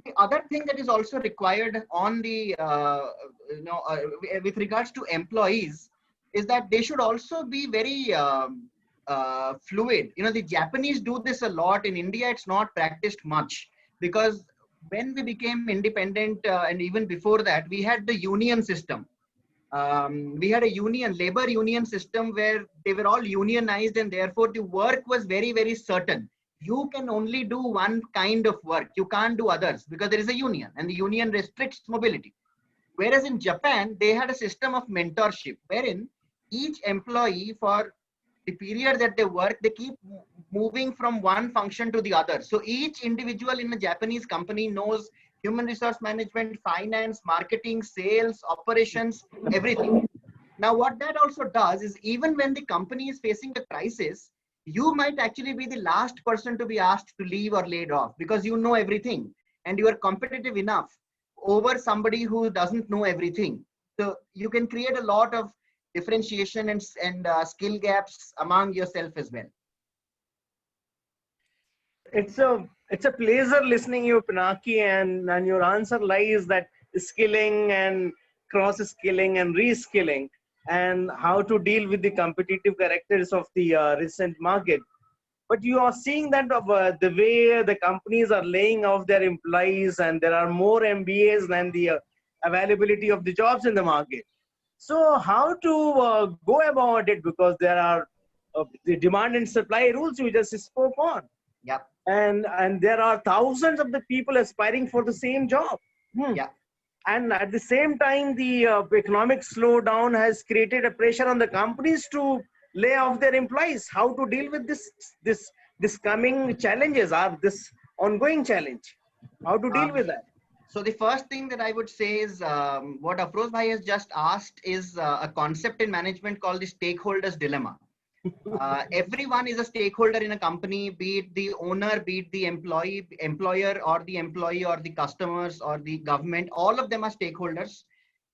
The other thing that is also required on the with regards to employees is that they should also be very fluid. The Japanese do this a lot. In India, it's not practiced much because when we became independent, and even before that, we had the union system. We had a labor union system where they were all unionized, and therefore the work was very, very certain. You can only do one kind of work. You can't do others because there is a union, and the union restricts mobility. Whereas in Japan, they had a system of mentorship wherein each employee, for the period that they work, they keep moving from one function to the other. So each individual in a Japanese company knows human resource management, finance, marketing, sales, operations, everything. Now, what that also does is, even when the company is facing a crisis, you might actually be the last person to be asked to leave or laid off because you know everything and you are competitive enough over somebody who doesn't know everything. So you can create a lot of differentiation and skill gaps among yourself as well. It's a pleasure listening you, Pinaki, and your answer lies that skilling and cross skilling and reskilling and how to deal with the competitive characters of the recent market. But you are seeing that the way the companies are laying off their employees, and there are more MBAs than the availability of the jobs in the market. So how to go about it? Because there are the demand and supply rules you just spoke on. Yeah. And there are thousands of the people aspiring for the same job. Yeah. And at the same time, the economic slowdown has created a pressure on the companies to lay off their employees. How to deal with this coming challenges, or this ongoing challenge? How to deal with that? So the first thing that I would say is what Afroz Bhai has just asked is a concept in management called the stakeholders dilemma. Everyone is a stakeholder in a company, be it the owner, be it the employer, or the employee, or the customers, or the government. All of them are stakeholders.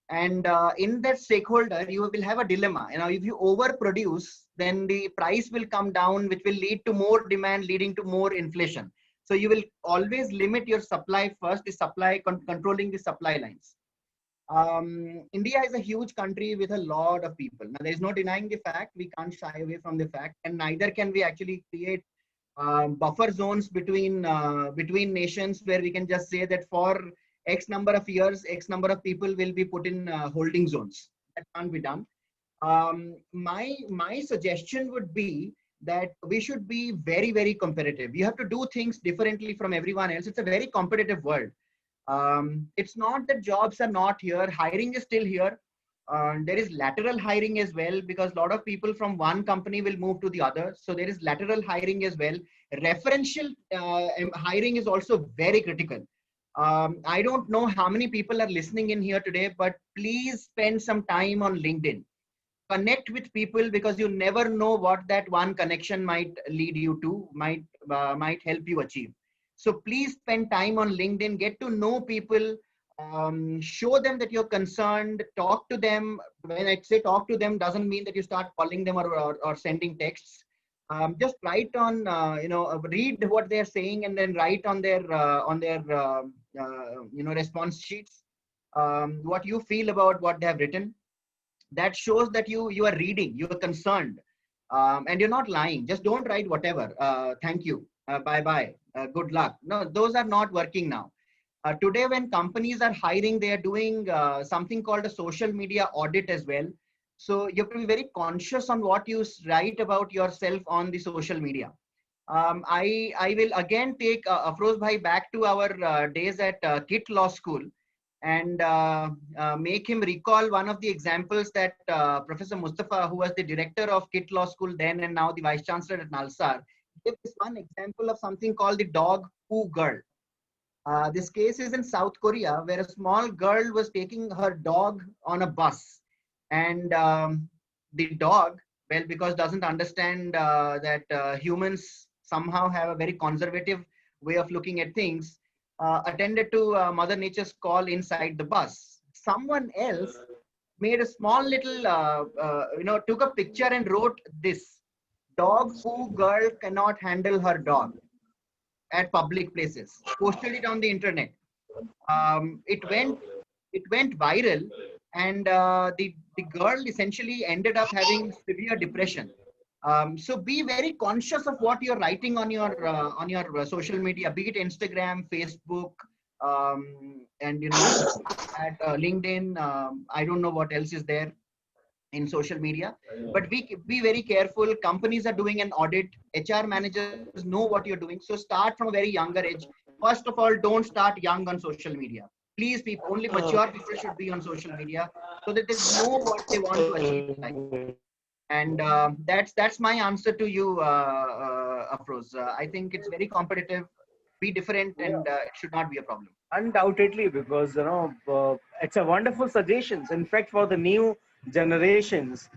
And in that stakeholder, you will have a dilemma. If you overproduce, then the price will come down, which will lead to more demand, leading to more inflation. So you will always limit your supply first, the supply, controlling the supply lines. India is a huge country with a lot of people. Now, there is no denying the fact. We can't shy away from the fact, and neither can we actually create buffer zones between nations where we can just say that for X number of years, X number of people will be put in holding zones. That can't be done. My suggestion would be that we should be very, very competitive. You have to do things differently from everyone else. It's a very competitive world. It's not that jobs are not here. Hiring is still here. There is lateral hiring as well, because a lot of people from one company will move to the other. So there is lateral hiring as well. Referential hiring is also very critical. I don't know how many people are listening in here today, but please spend some time on LinkedIn. Connect with people, because you never know what that one connection might lead you to, might help you achieve. So please spend time on LinkedIn, get to know people, show them that you're concerned, talk to them. When I say talk to them, doesn't mean that you start calling them or sending texts. Just write on, read what they're saying, and then write on their response sheets, what you feel about what they have written. That shows that you are reading, you are concerned, and you're not lying. Just don't write whatever. Thank you. Bye-bye. Good luck. No, those are not working now. Today, when companies are hiring, they are doing something called a social media audit as well. So you have to be very conscious on what you write about yourself on the social media. I will again take Afroz Bhai back to our days at KIT Law School, and make him recall one of the examples that Professor Mustafa, who was the director of KIT Law School then and now the Vice Chancellor at Nalsar, gave this one example of something called the dog poo girl. This case is in South Korea, where a small girl was taking her dog on a bus, and the dog, well, because doesn't understand that humans somehow have a very conservative way of looking at things, attended to Mother Nature's call inside the bus. Someone else made a small little, took a picture and wrote this: dog poo girl cannot handle her dog at public places. Posted it on the internet. It went viral, and the girl essentially ended up having severe depression. So be very conscious of what you're writing on your social media, be it Instagram, Facebook, and at LinkedIn. I don't know what else is there in social media, but be very careful. Companies are doing an audit. HR managers know what you're doing. So start from a very younger age. First of all, don't start young on social media. Please, people, only mature people should be on social media, so that they know what they want to achieve in life. And that's my answer to you, Afroz. I think it's very competitive. Be different, and it should not be a problem. Undoubtedly, because it's a wonderful suggestions. In fact, for the new generations,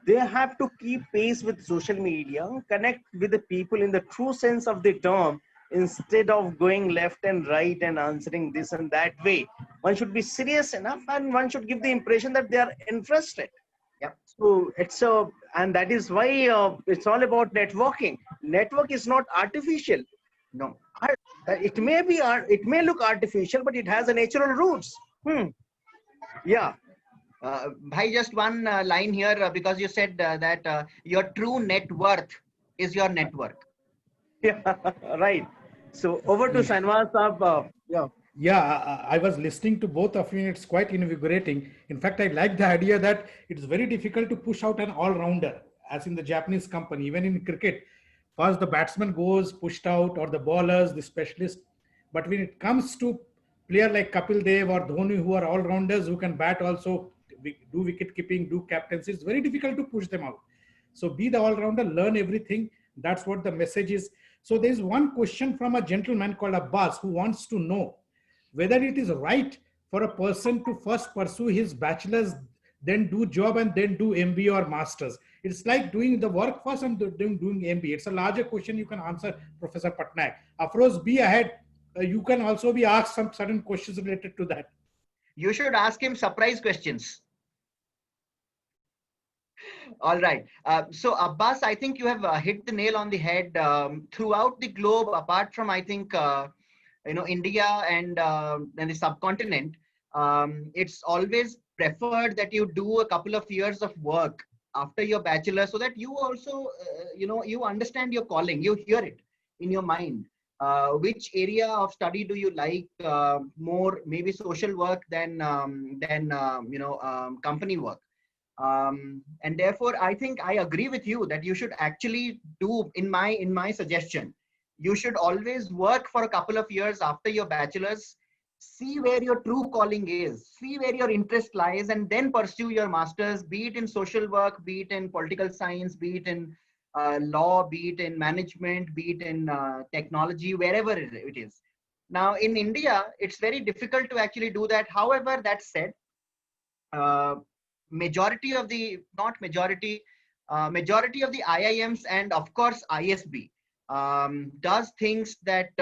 they have to keep pace with social media, connect with the people in the true sense of the term, instead of going left and right and answering this and that way. One should be serious enough, and one should give the impression that they are interested. Yep. So and that is why it's all about networking. Network is not artificial. No. It may look artificial, but it has a natural roots. Yeah. Bhai, just one line here, because you said that your true net worth is your network. Yeah, right. So over to Shanwaz Saab. Yeah, I was listening to both of you, and it's quite invigorating. In fact, I like the idea that it's very difficult to push out an all-rounder, as in the Japanese company. Even in cricket, first the batsman goes pushed out, or the bowlers, the specialist. But when it comes to player like Kapil Dev or Dhoni, who are all-rounders, who can bat also, do wicket keeping, do captaincy, it's very difficult to push them out. So be the all-rounder, learn everything. That's what the message is. So there's one question from a gentleman called Abbas, who wants to know whether it is right for a person to first pursue his bachelor's then do job, and then do MBA or masters. It's like doing the work first and doing MBA. It's a larger question you can answer, Professor Patnaik. Afroz, be ahead. You can also be asked some certain questions related to that. You should ask him surprise questions. All right. So Abbas, I think you have hit the nail on the head. Throughout the globe, apart from, I think, India and the subcontinent, it's always preferred that you do a couple of years of work after your bachelor, so that you also, you understand your calling, you hear it in your mind. Which area of study do you like more? Maybe social work than company work. And therefore, I think I agree with you that you should actually do, in my suggestion, you should always work for a couple of years after your bachelor's, see where your true calling is, see where your interest lies, and then pursue your master's, be it in social work, be it in political science, be it in law, be it in management, be it in technology, wherever it is. Now, in India, it's very difficult to actually do that. However, that said, majority of the IIMs and of course ISB does things that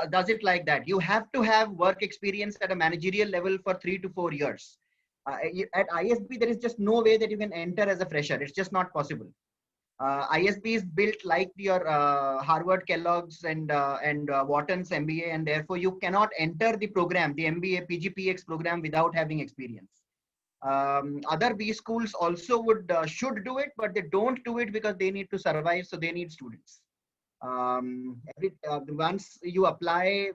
does it like that. You have to have work experience at a managerial level for 3 to 4 years. At ISB, there is just no way that you can enter as a fresher. It's just not possible. ISB is built like your Harvard, Kellogg's, and Wharton's MBA, and therefore you cannot enter the program, the MBA PGPX program, without having experience. Other B schools also should do it, but they don't do it because they need to survive, so they need students. Once you apply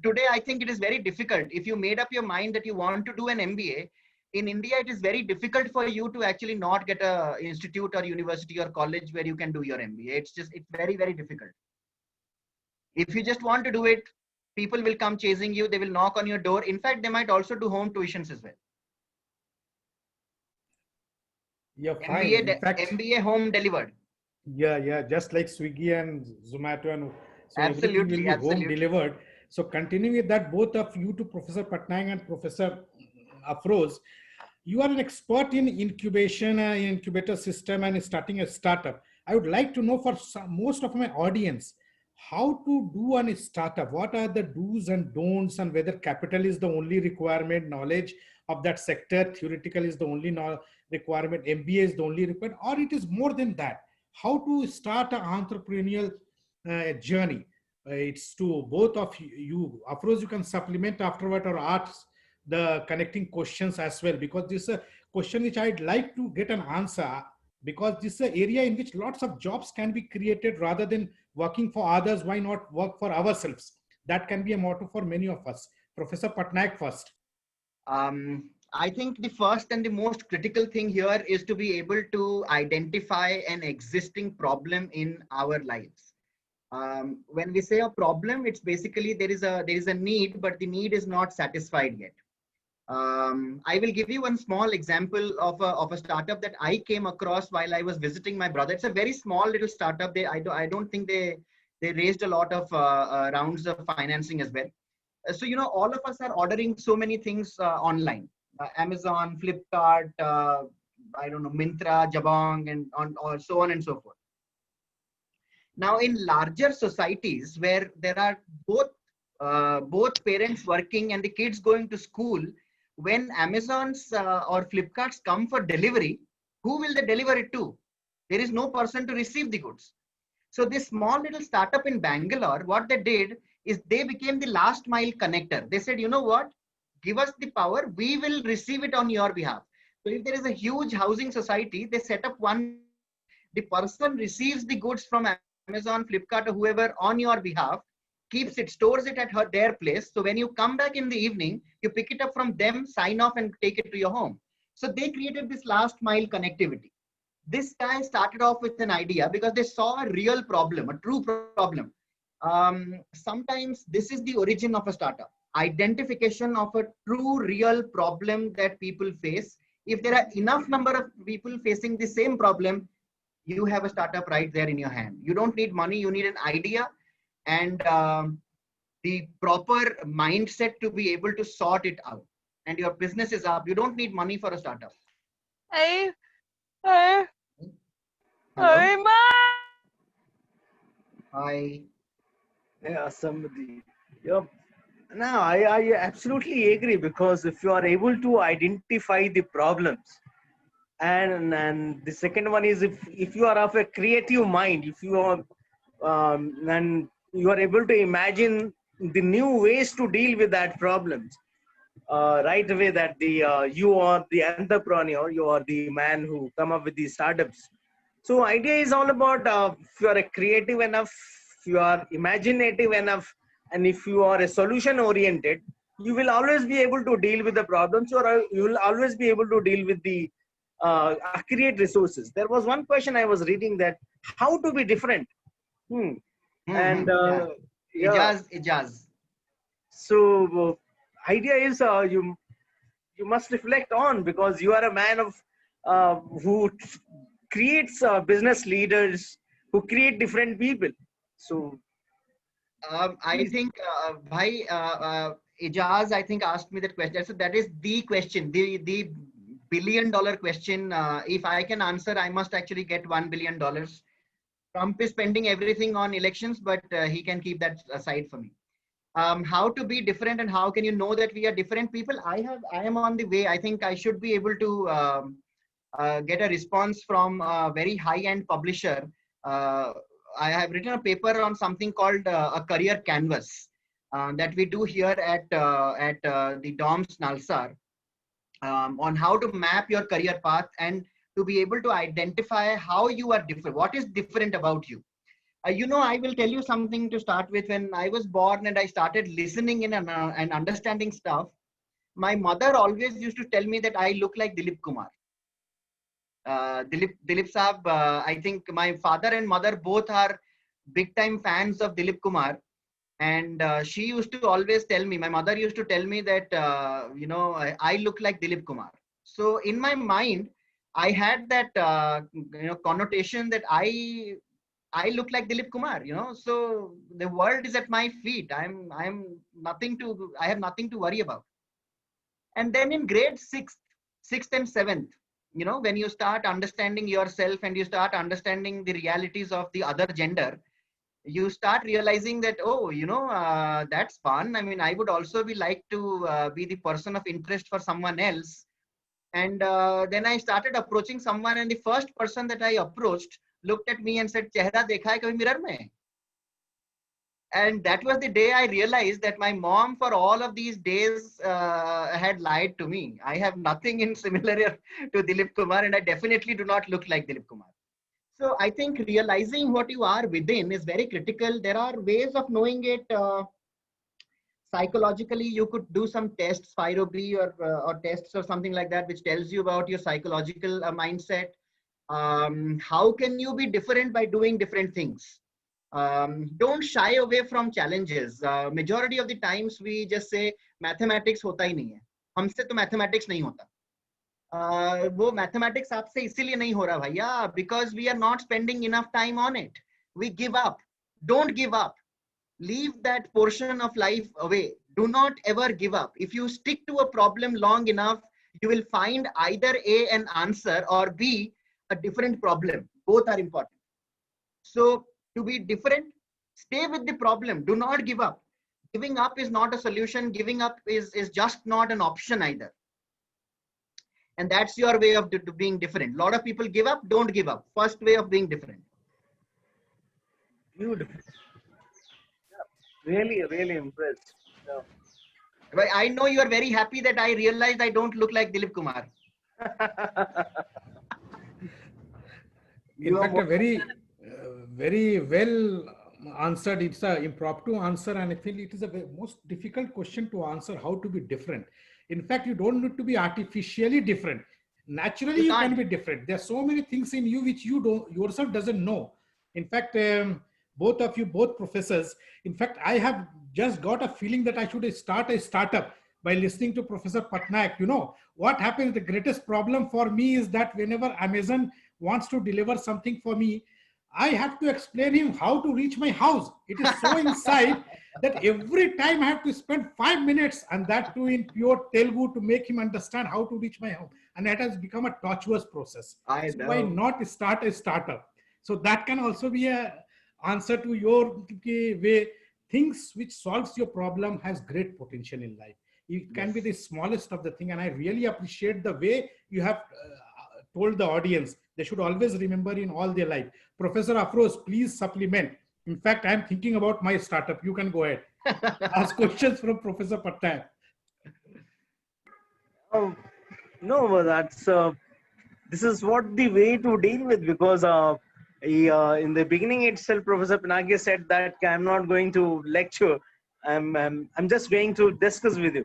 today, I think it is very difficult. If you made up your mind that you want to do an MBA in India, it is very difficult for you to actually not get a institute or university or college where you can do your MBA. It's very, very difficult. If you just want to do it, people will come chasing you. They will knock on your door. In fact, they might also do home tuitions as well. Yeah, fine. MBA home delivered. Yeah, just like Swiggy and Zomato, and so absolutely, everything will be home delivered. So continuing with that, both of you, to Professor Patnaik and Professor Afroz, you are an expert in incubation, incubator system, and starting a startup. I would like to know, for most of my audience, how to do a startup. What are the do's and don'ts, and whether capital is the only requirement, knowledge of that sector, theoretical is the only requirement, MBA is the only requirement, or it is more than that. How to start an entrepreneurial journey? It's to both of you. Afroz, you can supplement afterward or ask the connecting questions as well, because this is a question which I'd like to get an answer, because this is an area in which lots of jobs can be created. Rather than working for others, why not work for ourselves? That can be a motto for many of us. Professor Patnaik first. I think the first and the most critical thing here is to be able to identify an existing problem in our lives. When we say a problem, it's basically there is a need, but the need is not satisfied yet. I will give you one small example of a startup that I came across while I was visiting my brother. It's a very small little startup. I don't think they raised a lot of rounds of financing as well. So all of us are ordering so many things online. Amazon, Flipkart, I don't know, Myntra, Jabong, and so on and so forth. Now, in larger societies where there are both parents working and the kids going to school, when Amazons or Flipkarts come for delivery, who will they deliver it to? There is no person to receive the goods. So this small little startup in Bangalore, what they did is they became the last mile connector. They said, you know what? Give us the power, we will receive it on your behalf. So if there is a huge housing society, they set up one, the person receives the goods from Amazon, Flipkart, or whoever on your behalf, keeps it, stores it at their place. So when you come back in the evening, you pick it up from them, sign off, and take it to your home. So they created this last mile connectivity. This guy started off with an idea because they saw a real problem, a true problem. Sometimes this is the origin of a startup. Identification of a true real problem that people face. If there are enough number of people facing the same problem, you have a startup right there in your hand. You don't need money, you need an idea and the proper mindset to be able to sort it out. and your business is up, you don't need money for a startup. Hey, Hello? Ma. Hi. Yeah, somebody. Yep. No, I absolutely agree, because if you are able to identify the problems, and the second one is, if you are of a creative mind, if you are and you are able to imagine the new ways to deal with that problems, right away, that the you are the entrepreneur, you are the man who come up with these startups. So idea is all about, if you are a creative enough, if you are imaginative enough, and if you are a solution oriented, you will always be able to deal with the problems, or you will always be able to deal with the create resources. There was one question I was reading, that how to be different. And Yeah. yeah, Ijaz. so idea is, you must reflect on, because you are a man of who creates business leaders, who create different people. So I please. think Ijaz, I think, asked me that question. So that is the question, the $1 billion question. If I can answer, I must actually get $1 billion. Trump is spending everything on elections, but he can keep that aside for me. How to be different, and how can you know that we are different people? I am on the way. I think I should be able to get a response from a very high-end publisher. Uh, I have written a paper on something called a career canvas that we do here at the DOMS Nalsar, on how to map your career path and to be able to identify how you are different. What is different about you? I will tell you something to start with. When I was born and I started listening in and understanding stuff, my mother always used to tell me that I look like Dilip Kumar. Dilip Saab, I think my father and mother both are big time fans of Dilip Kumar. And she used to always tell me, my mother used to tell me that, I look like Dilip Kumar. So in my mind, I had that, connotation that I look like Dilip Kumar, so the world is at my feet. I have nothing to worry about. And then in grade sixth and seventh, when you start understanding yourself and you start understanding the realities of the other gender, you start realizing that, oh, that's fun. I mean, I would also be like to be the person of interest for someone else. And then I started approaching someone, and the first person that I approached looked at me and said, "Chehra dekha hai kabhi mirror mein?" And that was the day I realized that my mom, for all of these days, had lied to me. I have nothing in similar to Dilip Kumar, and I definitely do not look like Dilip Kumar. So I think realizing what you are within is very critical. There are ways of knowing it. Psychologically, you could do some tests, Spiro-B or tests or something like that, which tells you about your psychological mindset. How can you be different by doing different things? Don't shy away from challenges. Majority of the times we just say mathematics hota hi nahi hai. हमसे तो mathematics नहीं होता. वो mathematics आपसे इसीलिए नहीं हो रहा भैया, because we are not spending enough time on it. We give up. Don't give up. Leave that portion of life away. Do not ever give up. If you stick to a problem long enough, you will find either A, an answer, or B, a different problem. Both are important. So to be different, stay with the problem. Do not give up. Giving up is not a solution. Giving up is just not an option either. And that's your way of being different. A lot of people give up. Don't give up. First way of being different. Beautiful. Really, really impressed. But I know you are very happy that I realized I don't look like Dilip Kumar. In fact, a very well answered. It's an impromptu answer, and I feel it is a most difficult question to answer. How to be different? In fact, you don't need to be artificially different. Naturally, you can be different. There are so many things in you which you don't yourself doesn't know. In fact, both of you, both professors. In fact, I have just got a feeling that I should start a startup by listening to Professor Patnaik. You know what happens? The greatest problem for me is that whenever Amazon wants to deliver something for me, I have to explain him how to reach my house. It is so inside that every time I have to spend 5 minutes, and that too in pure Telugu, to make him understand how to reach my home. And that has become a tortuous process. I So why know. not start a startup? So that can also be a answer to your way. Things which solves your problem has great potential in life. It can be Yes. the smallest of the thing. And I really appreciate the way you have told the audience. They should always remember in all their life. Professor Afroz, please supplement. In fact, I'm thinking about my startup. You can go ahead. Ask questions from Professor Patnaik. Oh, no, that's this is what the way to deal with, because in the beginning itself, Professor Pinaki said that I'm not going to lecture. I'm just going to discuss with you.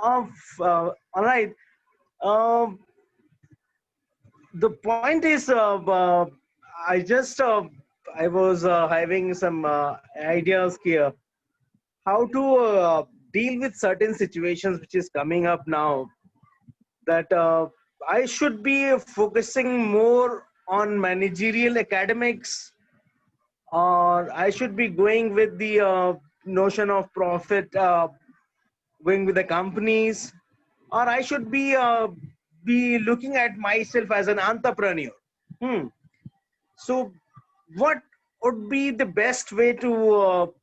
All right. Um, the point is, I just I was having some ideas here how to deal with certain situations which is coming up now, that I should be focusing more on managerial academics, or I should be going with the notion of profit, going with the companies, or I should be looking at myself as an entrepreneur. Hmm. So, what would be the best way to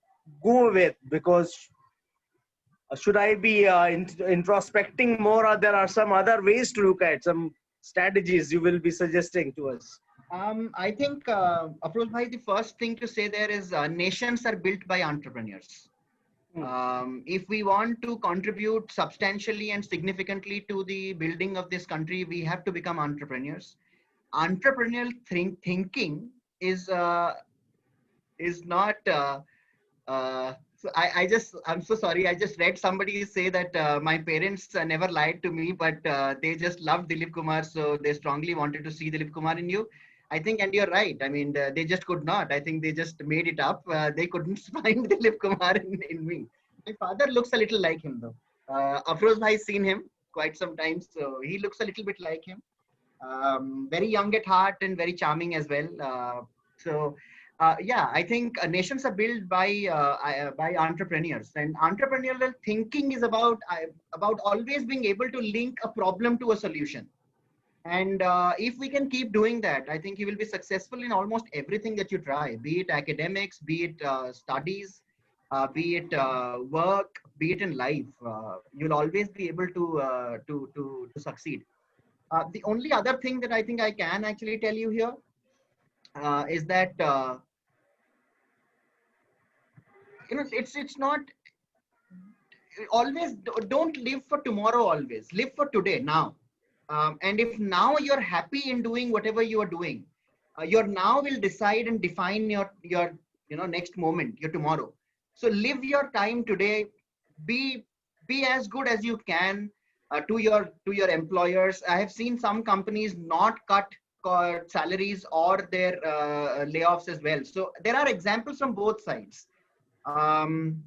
go with? Because should I be introspecting more, or there are some other ways to look at some strategies you will be suggesting to us? I think, Afroz bhai, the first thing to say there is nations are built by entrepreneurs. Hmm. If we want to contribute substantially and significantly to the building of this country, we have to become entrepreneurs. Entrepreneurial thinking is not. I'm so sorry. I just read somebody say that my parents never lied to me, but they just loved Dilip Kumar, so they strongly wanted to see Dilip Kumar in you. I think, and you're right. I mean, they just could not. I think they just made it up. They couldn't find Dilip Kumar in me. My father looks a little like him, though. Afroz Bhai has seen him quite some time, so he looks a little bit like him. Very young at heart and very charming as well. Yeah, I think nations are built by entrepreneurs, and entrepreneurial thinking is about always being able to link a problem to a solution. And if we can keep doing that, I think you will be successful in almost everything that you try, be it academics, be it studies, be it work, be it in life. You'll always be able to succeed. The only other thing that I think I can actually tell you here is that it's not always. Don't live for tomorrow. Always live for today, now. And if now you're happy in doing whatever you are doing, your now will decide and define your next moment, your tomorrow. So live your time today. Be be as good as you can to your employers. I have seen some companies not cut salaries or their layoffs as well. So there are examples from both sides. Um,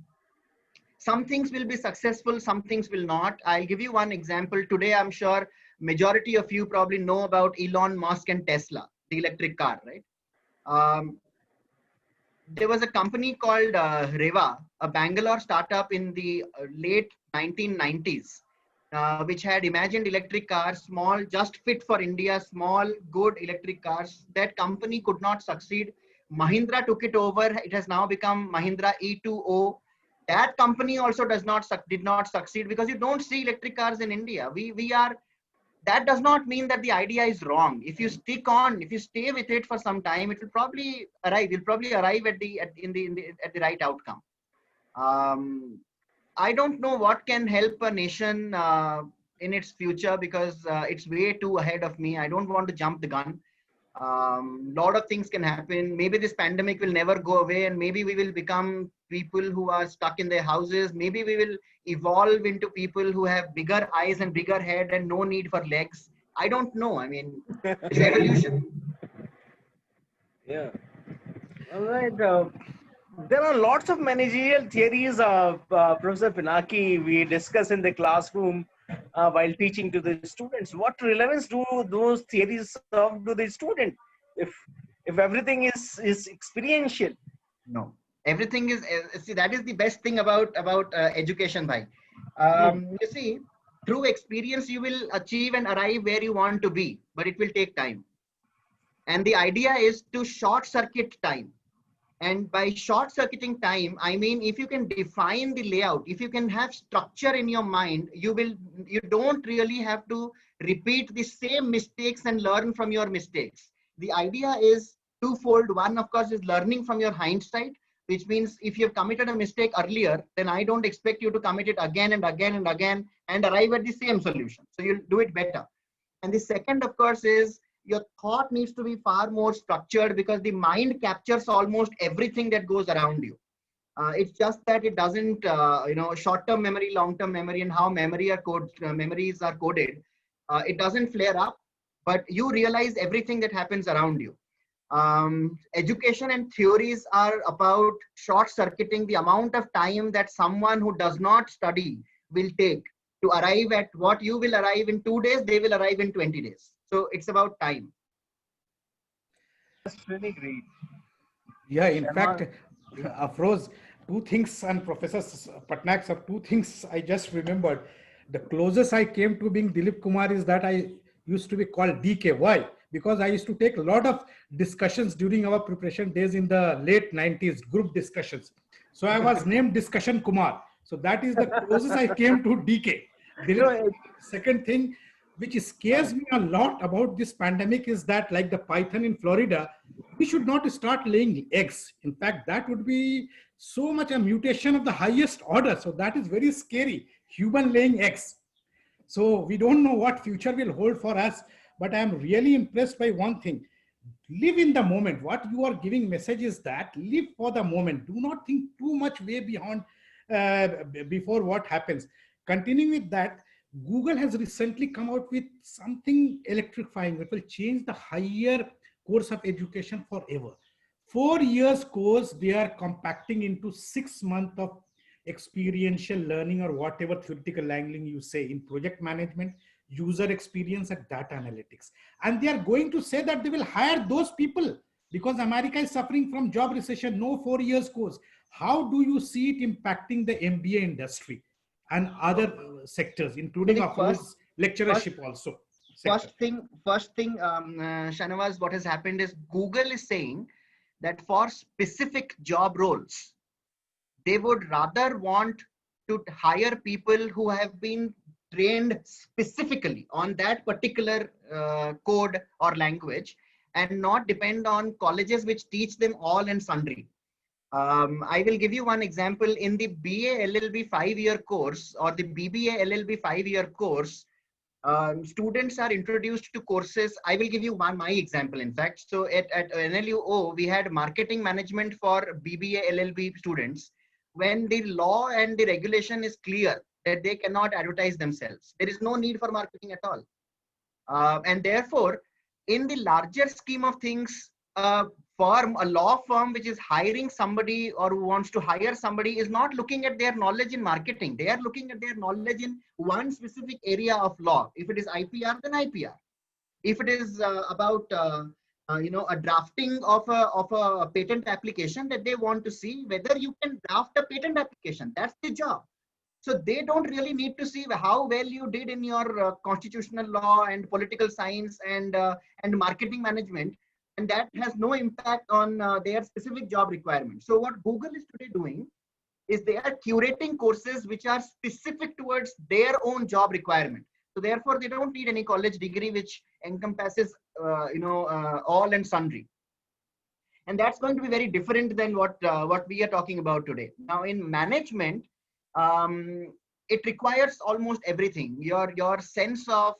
some things will be successful, some things will not. I'll give you one example. Today, I'm sure majority of you probably know about Elon Musk and Tesla, the electric car, right? Um, there was a company called Reva, a Bangalore startup in the late 1990s, which had imagined electric cars, small, just fit for India, small, good electric cars. That company could not succeed. Mahindra took it over. It has now become Mahindra E2O. That company also did not succeed because you don't see electric cars in India. We are. That does not mean that the idea is wrong. If you stick on, if you stay with it for some time, it will probably arrive. You'll probably arrive at the right outcome. Um, I don't know what can help a nation in its future because it's way too ahead of me. I don't want to jump the gun. Lot of things can happen. Maybe this pandemic will never go away, and maybe we will become people who are stuck in their houses. Maybe we will evolve into people who have bigger eyes and bigger head and no need for legs. I don't know. I mean, it's evolution. Yeah. All right. There are lots of managerial theories, Professor Pinaki, we discuss in the classroom while teaching to the students. What relevance do those theories serve to the student if everything is experiential? No. Everything is, see, that is the best thing about education, bhai. You see, through experience, you will achieve and arrive where you want to be, but it will take time. And the idea is to short circuit time. And by short circuiting time, I mean, if you can define the layout, if you can have structure in your mind, you don't really have to repeat the same mistakes and learn from your mistakes. The idea is twofold. One, of course, is learning from your hindsight, which means if you've committed a mistake earlier, then I don't expect you to commit it again and again and again and arrive at the same solution. So you'll do it better. And the second, of course, is your thought needs to be far more structured, because the mind captures almost everything that goes around you. It's just that it doesn't, short-term memory, long-term memory, and how memories are coded. It doesn't flare up, but you realize everything that happens around you. Education and theories are about short-circuiting the amount of time that someone who does not study will take to arrive at what you will arrive in 2 days, they will arrive in 20 days. So it's about time. That's really great. Yeah, in fact, Afroz, two things, and Professor Patnaik, sir, two things I just remembered. The closest I came to being Dilip Kumar is that I used to be called DK. Why? Because I used to take a lot of discussions during our preparation days in the late 90s, group discussions. So I was named Discussion Kumar. So that is the closest I came to DK. Dilip. Second thing, which scares me a lot about this pandemic, is that, like the python in Florida, we should not start laying eggs. In fact, that would be so much a mutation of the highest order. So that is very scary, human laying eggs. So we don't know what future will hold for us, but I am really impressed by one thing. Live in the moment. What you are giving message is that live for the moment. Do not think too much way beyond before what happens. Continuing with that, Google has recently come out with something electrifying that will change the higher course of education forever. 4 years course, they are compacting into 6 months of experiential learning, or whatever theoretical language you say, in project management, user experience, and data analytics. And they are going to say that they will hire those people, because America is suffering from job recession. No 4 years course. How do you see it impacting the MBA industry and other sectors, including of course lecturership also? First thing, Shanawaz, what has happened is Google is saying that for specific job roles, they would rather want to hire people who have been trained specifically on that particular code or language, and not depend on colleges which teach them all and sundry. I will give you one example. In the BA LLB 5-year course, or the BBA LLB 5-year course, students are introduced to courses. I will give you my example, in fact. So at NLUO, we had marketing management for BBA LLB students, when the law and the regulation is clear that they cannot advertise themselves. There is no need for marketing at all. And therefore, in the larger scheme of things, a law firm which is hiring somebody, or who wants to hire somebody, is not looking at their knowledge in marketing. They are looking at their knowledge in one specific area of law. If it is IPR, then IPR. If it is about a drafting of a patent application, that they want to see whether you can draft a patent application. That's the job. So they don't really need to see how well you did in your constitutional law and political science and marketing management. And that has no impact on their specific job requirements. So what Google is today doing is they are curating courses which are specific towards their own job requirement. So therefore, they don't need any college degree which encompasses, all and sundry. And that's going to be very different than what we are talking about today. Now, in management, it requires almost everything. Your sense of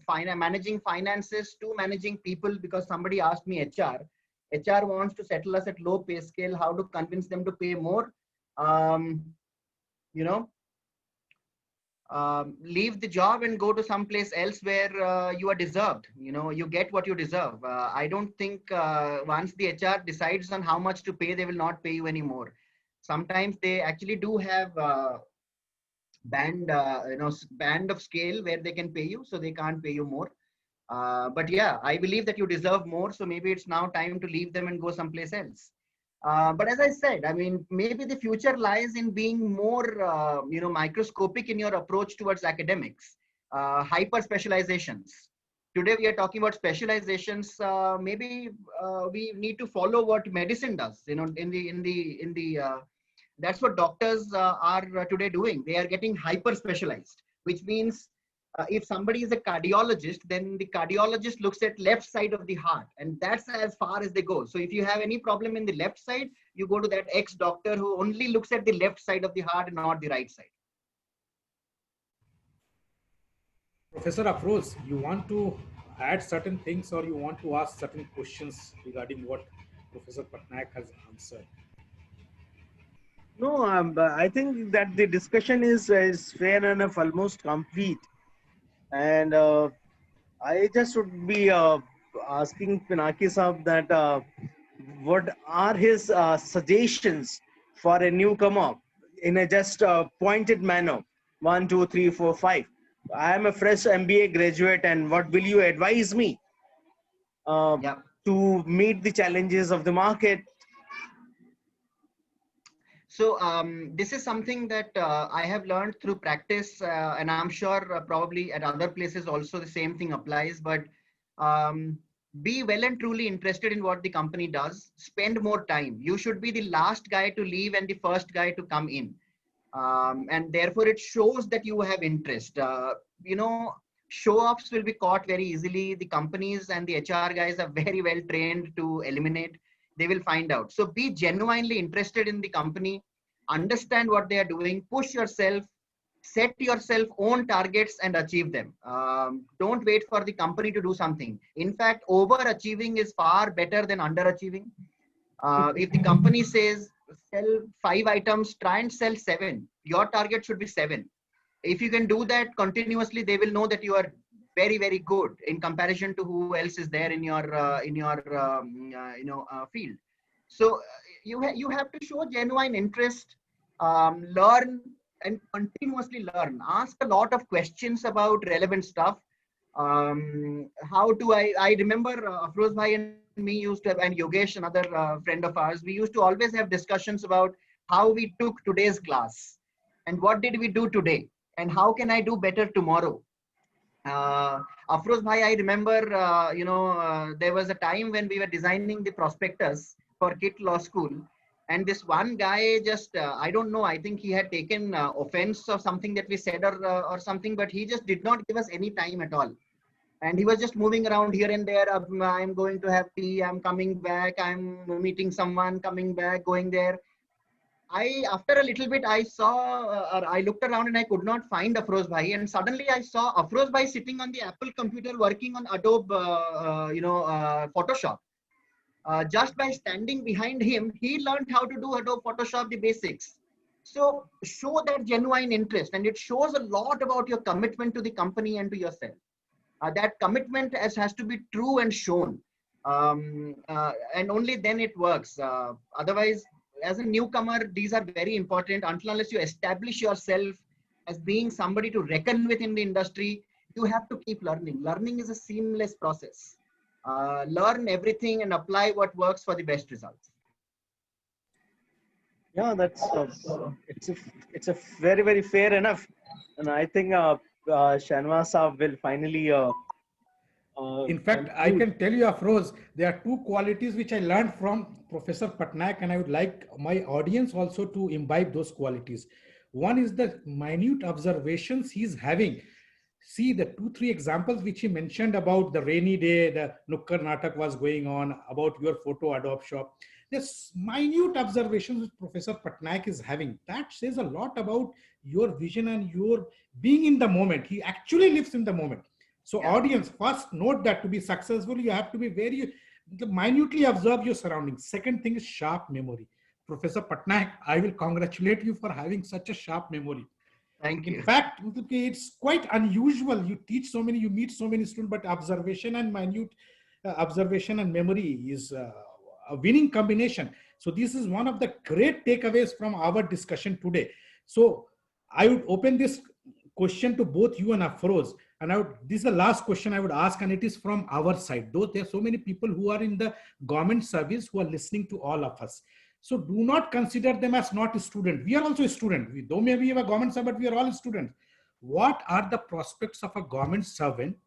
managing finances to managing people, because somebody asked me HR wants to settle us at low pay scale. How to convince them to pay more? Leave the job and go to someplace else where you are deserved. You get what you deserve. I don't think once the HR decides on how much to pay, they will not pay you anymore. Sometimes they actually do have band of scale where they can pay you, so they can't pay you more. But yeah, I believe that you deserve more. So maybe it's now time to leave them and go someplace else. But as I said, I mean, maybe the future lies in being more, microscopic in your approach towards academics, hyper specializations. Today we are talking about specializations. Maybe we need to follow what medicine does. You know, that's what doctors are today doing. They are getting hyper specialized, which means if somebody is a cardiologist, then the cardiologist looks at left side of the heart, and that's as far as they go. So if you have any problem in the left side, you go to that ex doctor who only looks at the left side of the heart and not the right side. Professor Afroz, you want to add certain things or you want to ask certain questions regarding what Professor Patnaik has answered? No, I think that the discussion is fair enough, almost complete. And I just would be asking Pinaki Saab that what are his suggestions for a newcomer in a just pointed manner? 1, 2, 3, 4, 5. I am a fresh MBA graduate, and what will you advise me Yeah. to meet the challenges of the market? So this is something that I have learned through practice, and I'm sure probably at other places also the same thing applies. But be well and truly interested in what the company does. Spend more time. You should be the last guy to leave and the first guy to come in, and therefore it shows that you have interest. Show-offs will be caught very easily. The companies and the HR guys are very well trained to eliminate. They will find out. So be genuinely interested in the company, understand what they are doing, push yourself, set yourself own targets and achieve them. Don't wait for the company to do something. In fact, overachieving is far better than underachieving. If the company says sell 5 items, try and sell 7. Your target should be 7. If you can do that continuously, they will know that you are very, very good in comparison to who else is there in your field. So you have to show genuine interest, learn and continuously learn. Ask a lot of questions about relevant stuff. How do I remember Afroz Bhai and me used to have, and Yogesh, another friend of ours, we used to always have discussions about how we took today's class and what did we do today and how can I do better tomorrow. Afroz Bhai, I remember, there was a time when we were designing the prospectus for KIT Law School. And this one guy just, I don't know, I think he had taken offense of something that we said or something, but he just did not give us any time at all. And he was just moving around here and there. I'm going to have tea, I'm coming back, I'm meeting someone, coming back, going there. After a little bit, I saw, I looked around and I could not find Afroz Bhai. And suddenly I saw Afroz Bhai sitting on the Apple computer working on Adobe, Photoshop. Just by standing behind him, he learned how to do Adobe Photoshop, the basics. So show that genuine interest, and it shows a lot about your commitment to the company and to yourself. That commitment has to be true and shown, and only then it works. Otherwise, as a newcomer, these are very important. Until unless you establish yourself as being somebody to reckon with in the industry, you have to keep learning. Learning is a seamless process. Learn everything and apply what works for the best results. Yeah, that's it's a very, very fair enough, and I think Shanwaz Saab will finally. In fact, I can tell you, Afroz, there are 2 qualities which I learned from Professor Patnaik, and I would like my audience also to imbibe those qualities. One is the minute observations he's having. See the 2-3 examples which he mentioned about the rainy day, the Nukkar Natak was going on, about your photo Adobe shop. This minute observations which Professor Patnaik is having, that says a lot about your vision and your being in the moment. He actually lives in the moment. So audience, first note that to be successful, you have to be very minutely observe your surroundings. Second thing is sharp memory. Professor Patnaik, I will congratulate you for having such a sharp memory. Thank you. In fact, it's quite unusual. You teach so many, you meet so many students, but observation and minute observation and memory is a winning combination. So this is one of the great takeaways from our discussion today. So I would open this question to both you and Afroz. And this is the last question I would ask, and it is from our side. Though there are so many people who are in the government service who are listening to all of us. So do not consider them as not a student. We are also a student. Though maybe we have a government servant, we are all students. What are the prospects of a government servant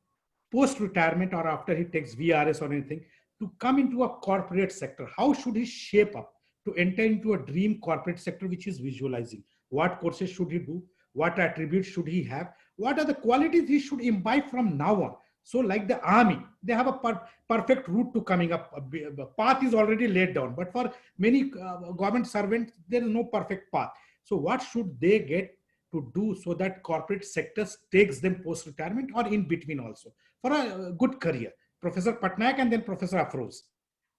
post-retirement or after he takes VRS or anything to come into a corporate sector? How should he shape up to enter into a dream corporate sector which is visualizing? What courses should he do? What attributes should he have? What are the qualities he should imbibe from now on? So like the army, they have a perfect route to coming up. A path is already laid down. But for many government servants, there is no perfect path. So what should they get to do so that corporate sectors takes them post-retirement or in between also for a good career? Professor Patnaik and then Professor Afroz.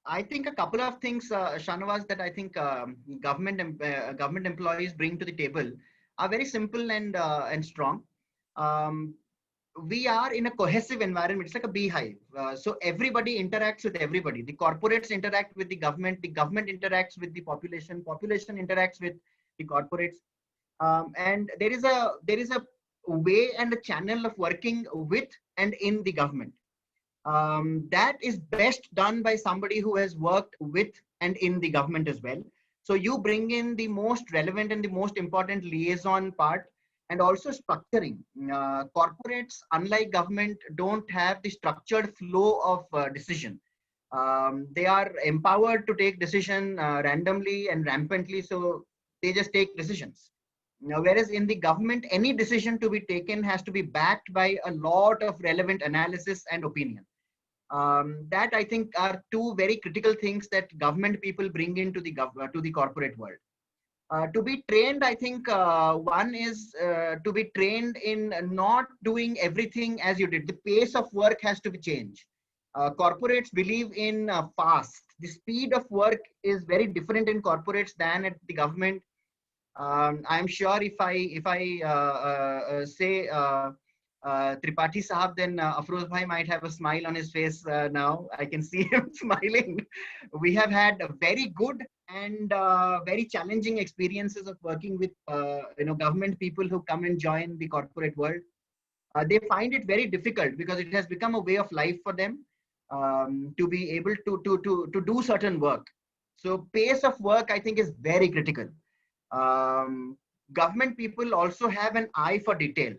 I think a couple of things, Shanawaz, that I think government employees bring to the table are very simple and strong. We are in a cohesive environment. It's like a beehive. So everybody interacts with everybody. The corporates interact with the government interacts with the population interacts with the corporates. And there is a way and a channel of working with and in the government. That is best done by somebody who has worked with and in the government as well. So you bring in the most relevant and the most important liaison part, and also structuring. Corporates, unlike government, don't have the structured flow of decision. They are empowered to take decision randomly and rampantly, so they just take decisions. Now, whereas in the government, any decision to be taken has to be backed by a lot of relevant analysis and opinion. That I think are two very critical things that government people bring into the corporate world. To be trained, I think one is to be trained in not doing everything as you did. The pace of work has to be changed. Corporates believe in fast. The speed of work is very different in corporates than at the government. I'm sure if I say Tripathi Sahab, then Afroz Bhai might have a smile on his face now. I can see him smiling. We have had a very good and very challenging experiences of working with government people who come and join the corporate world. They find it very difficult because it has become a way of life for them to be able to do certain work. So pace of work, I think, is very critical. Government people also have an eye for detail.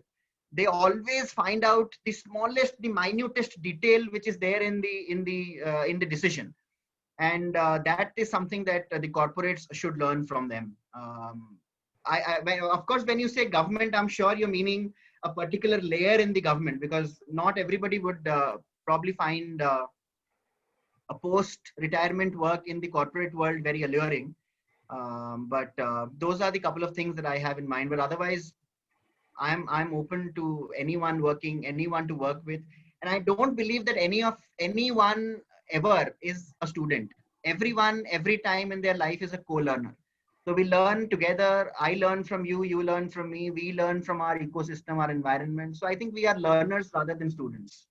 They always find out the smallest, the minutest detail which is there in the decision, and that is something that the corporates should learn from them. Of course, when you say government, I'm sure you're meaning a particular layer in the government, because not everybody would probably find a post-retirement work in the corporate world very alluring. But those are the couple of things that I have in mind. But otherwise, I'm open to anyone to work with, and I don't believe that anyone ever is a student. Everyone, every time in their life, is a co-learner. So we learn together. I learn from you, you learn from me, we learn from our ecosystem, our environment. So I think we are learners rather than students.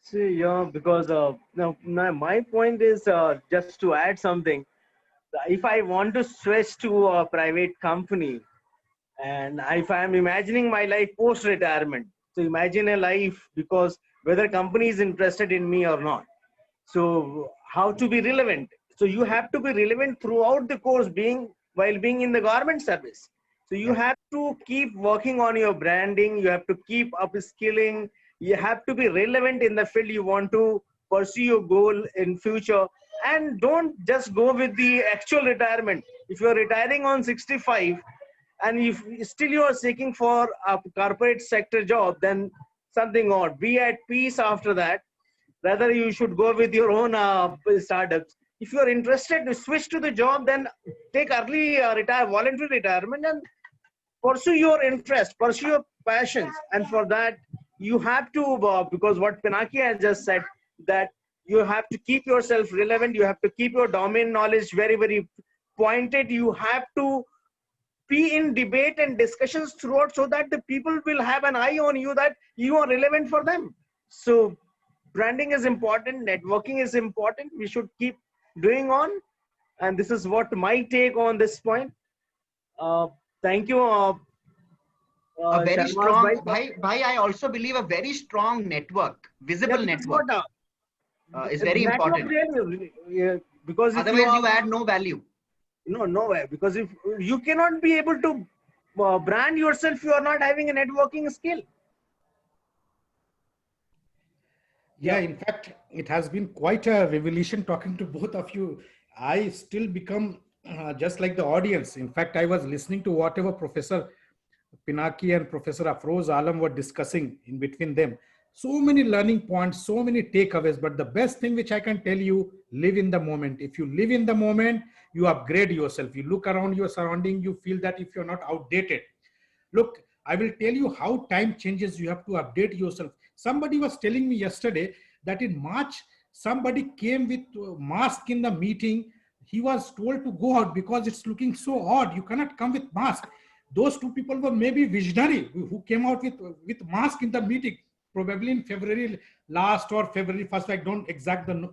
See, yeah, because now my point is just to add something. If I want to switch to a private company, and if I'm imagining my life post-retirement, so imagine a life, because whether company is interested in me or not. So how to be relevant? So you have to be relevant throughout the course while being in the government service. So you have to keep working on your branding. You have to keep upskilling. You have to be relevant in the field you want to pursue your goal in future. And don't just go with the actual retirement. If you're retiring on 65 and if still you are seeking for a corporate sector job, then something odd. Be at peace after that. Rather, you should go with your own startups. If you are interested to switch to the job, then take early voluntary retirement and pursue your interest, pursue your passions. And for that, you have to, because what Pinaki has just said, that you have to keep yourself relevant. You have to keep your domain knowledge very, very pointed. You have to be in debate and discussions throughout, so that the people will have an eye on you, that you are relevant for them. So branding is important. Networking is important. We should keep doing on. And this is what my take on this point. Thank you. A very strong, bhai, I also believe a very strong network, visible network. Is very important. Really, because if otherwise you add no value. No way. Because if you cannot be able to brand yourself, you are not having a networking skill. Yeah, in fact, it has been quite a revelation talking to both of you. I still become just like the audience. In fact, I was listening to whatever Professor Pinaki and Professor Afroz Alam were discussing in between them. So many learning points, so many takeaways. But the best thing which I can tell you, live in the moment. If you live in the moment, you upgrade yourself. You look around your surrounding, you feel that if you're not outdated. Look, I will tell you how time changes. You have to update yourself. Somebody was telling me yesterday that in March, somebody came with mask in the meeting. He was told to go out because it's looking so odd. You cannot come with mask. Those two people were maybe visionary who came out with mask in the meeting, probably in February last or February 1st. I don't exact the.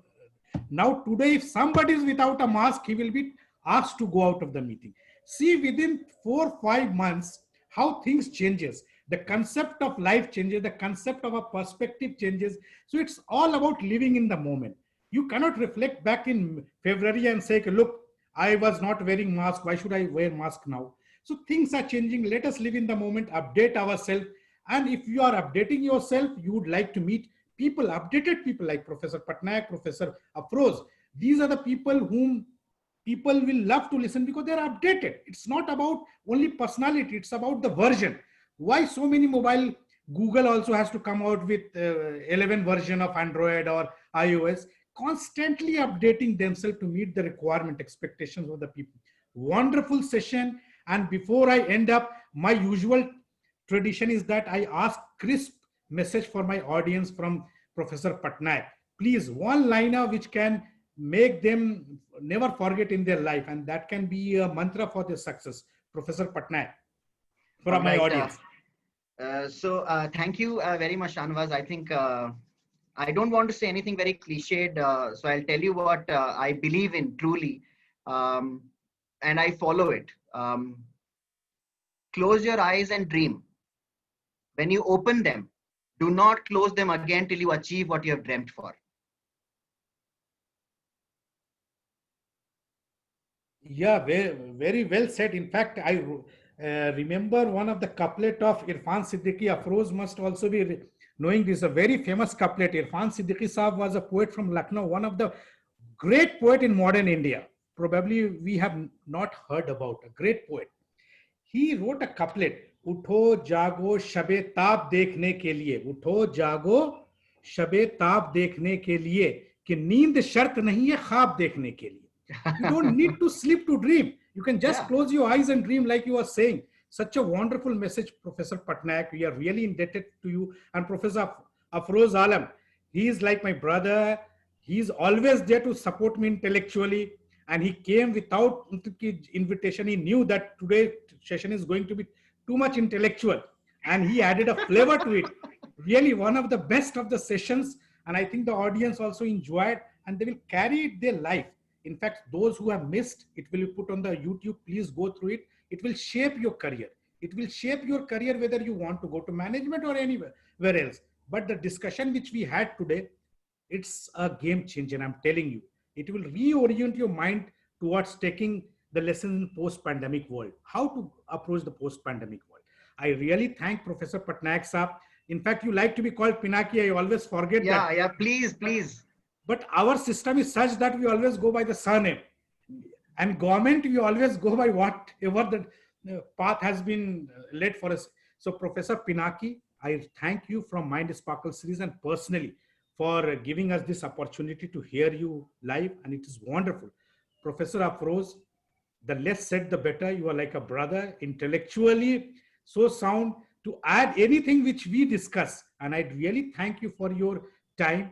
Now today, if somebody is without a mask, he will be asked to go out of the meeting. See, within 4 or 5 months, how things changes. The concept of life changes, the concept of a perspective changes. So it's all about living in the moment. You cannot reflect back in February and say, look, I was not wearing mask. Why should I wear mask now? So things are changing. Let us live in the moment, update ourselves. And if you are updating yourself, you would like to meet people, updated people like Professor Patnaik, Professor Afroz. These are the people whom people will love to listen because they're updated. It's not about only personality, it's about the version. Why so many mobile? Google also has to come out with 11 version of Android or iOS, constantly updating themselves to meet the requirement expectations of the people. Wonderful session. And before I end up, my usual tradition is that I ask crisp message for my audience from Professor Patnaik. Please, one liner which can make them never forget in their life, and that can be a mantra for their success. Professor Patnaik, for my audience. Thank you very much, Shanavaz. I think I don't want to say anything very cliched, so I'll tell you what I believe in truly, and I follow it. Close your eyes and dream. When you open them, do not close them again till you achieve what you have dreamt for. Yeah, very, very well said. In fact, I remember one of the couplet of Irfan Siddiqui. Afroz must also be knowing this, a very famous couplet. Irfan Siddiqui Saab was a poet from Lucknow, one of the great poet in modern India. Probably we have not heard about, a great poet. He wrote a couplet, उठो जागो शबे ताब देखने के लिए, उठो जागो शबे ताब देखने के लिए, कि नींद शर्त नहीं है ख्वाब देखने के लिए. You don't need to sleep to dream. You can just close your eyes and dream, like you are saying. Such a wonderful message, Professor Patnaik. We are really indebted to you. And Professor Afroz Alam, he is like my brother. He is always there to support me intellectually. And he came without invitation. He knew that today's session is going to be too much intellectual. And he added a flavor to it. Really one of the best of the sessions. And I think the audience also enjoyed, and they will carry it their life. In fact, those who have missed, it will be put on the YouTube. Please go through it. It will shape your career. It will shape your career whether you want to go to management or anywhere else. But the discussion which we had today, it's a game changer. I'm telling you, it will reorient your mind towards taking the lesson in post-pandemic world, how to approach the post-pandemic world. I really thank Professor Patnaik Saab. In fact, you like to be called Pinaki. I always forget that. Yeah, please. But our system is such that we always go by the surname, and government, we always go by whatever the path has been led for us. So Professor Pinaki, I thank you from Mind Sparkle series and personally for giving us this opportunity to hear you live, and it is wonderful. Professor Afroz, the less said, the better. You are like a brother, intellectually so sound to add anything which we discuss. And I really thank you for your time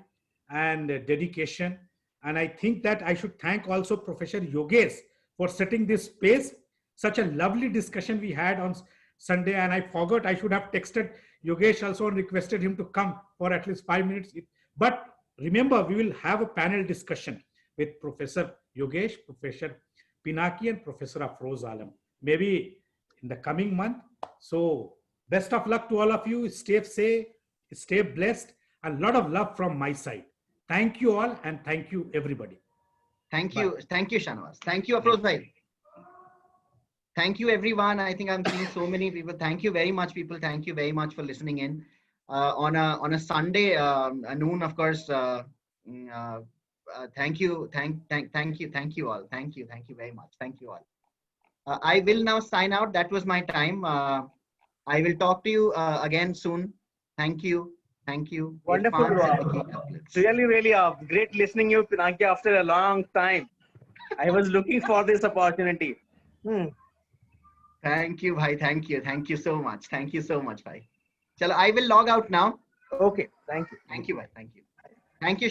and dedication. And I think that I should thank also Professor Yogesh for setting this space. Such a lovely discussion we had on Sunday, and I forgot I should have texted Yogesh also and requested him to come for at least 5 minutes. But remember, we will have a panel discussion with Professor Yogesh, Professor Pinaki, and Professor Afroz Alam, maybe in the coming month. So best of luck to all of you. Stay safe, stay blessed, and a lot of love from my side. Thank you all, and thank you everybody. Thank you. Thank you, Shanawaz. Thank you, Afroz bhai. Thank you, everyone. I think I'm seeing so many people. Thank you very much, people. Thank you very much for listening in on a Sunday noon, of course. Thank you, thank you all. Thank you very much. Thank you all. I will now sign out. That was my time. I will talk to you again soon. Thank you. Thank you. Wonderful. Irfan and Nikki Couplets. Really great listening you, Pinaki, after a long time. I was looking for this opportunity. Thank you, bhai. Thank you. Thank you so much. Thank you so much, bhai. Chalo, I will log out now. Okay. Thank you. Thank you, bhai. Thank you. Thank you.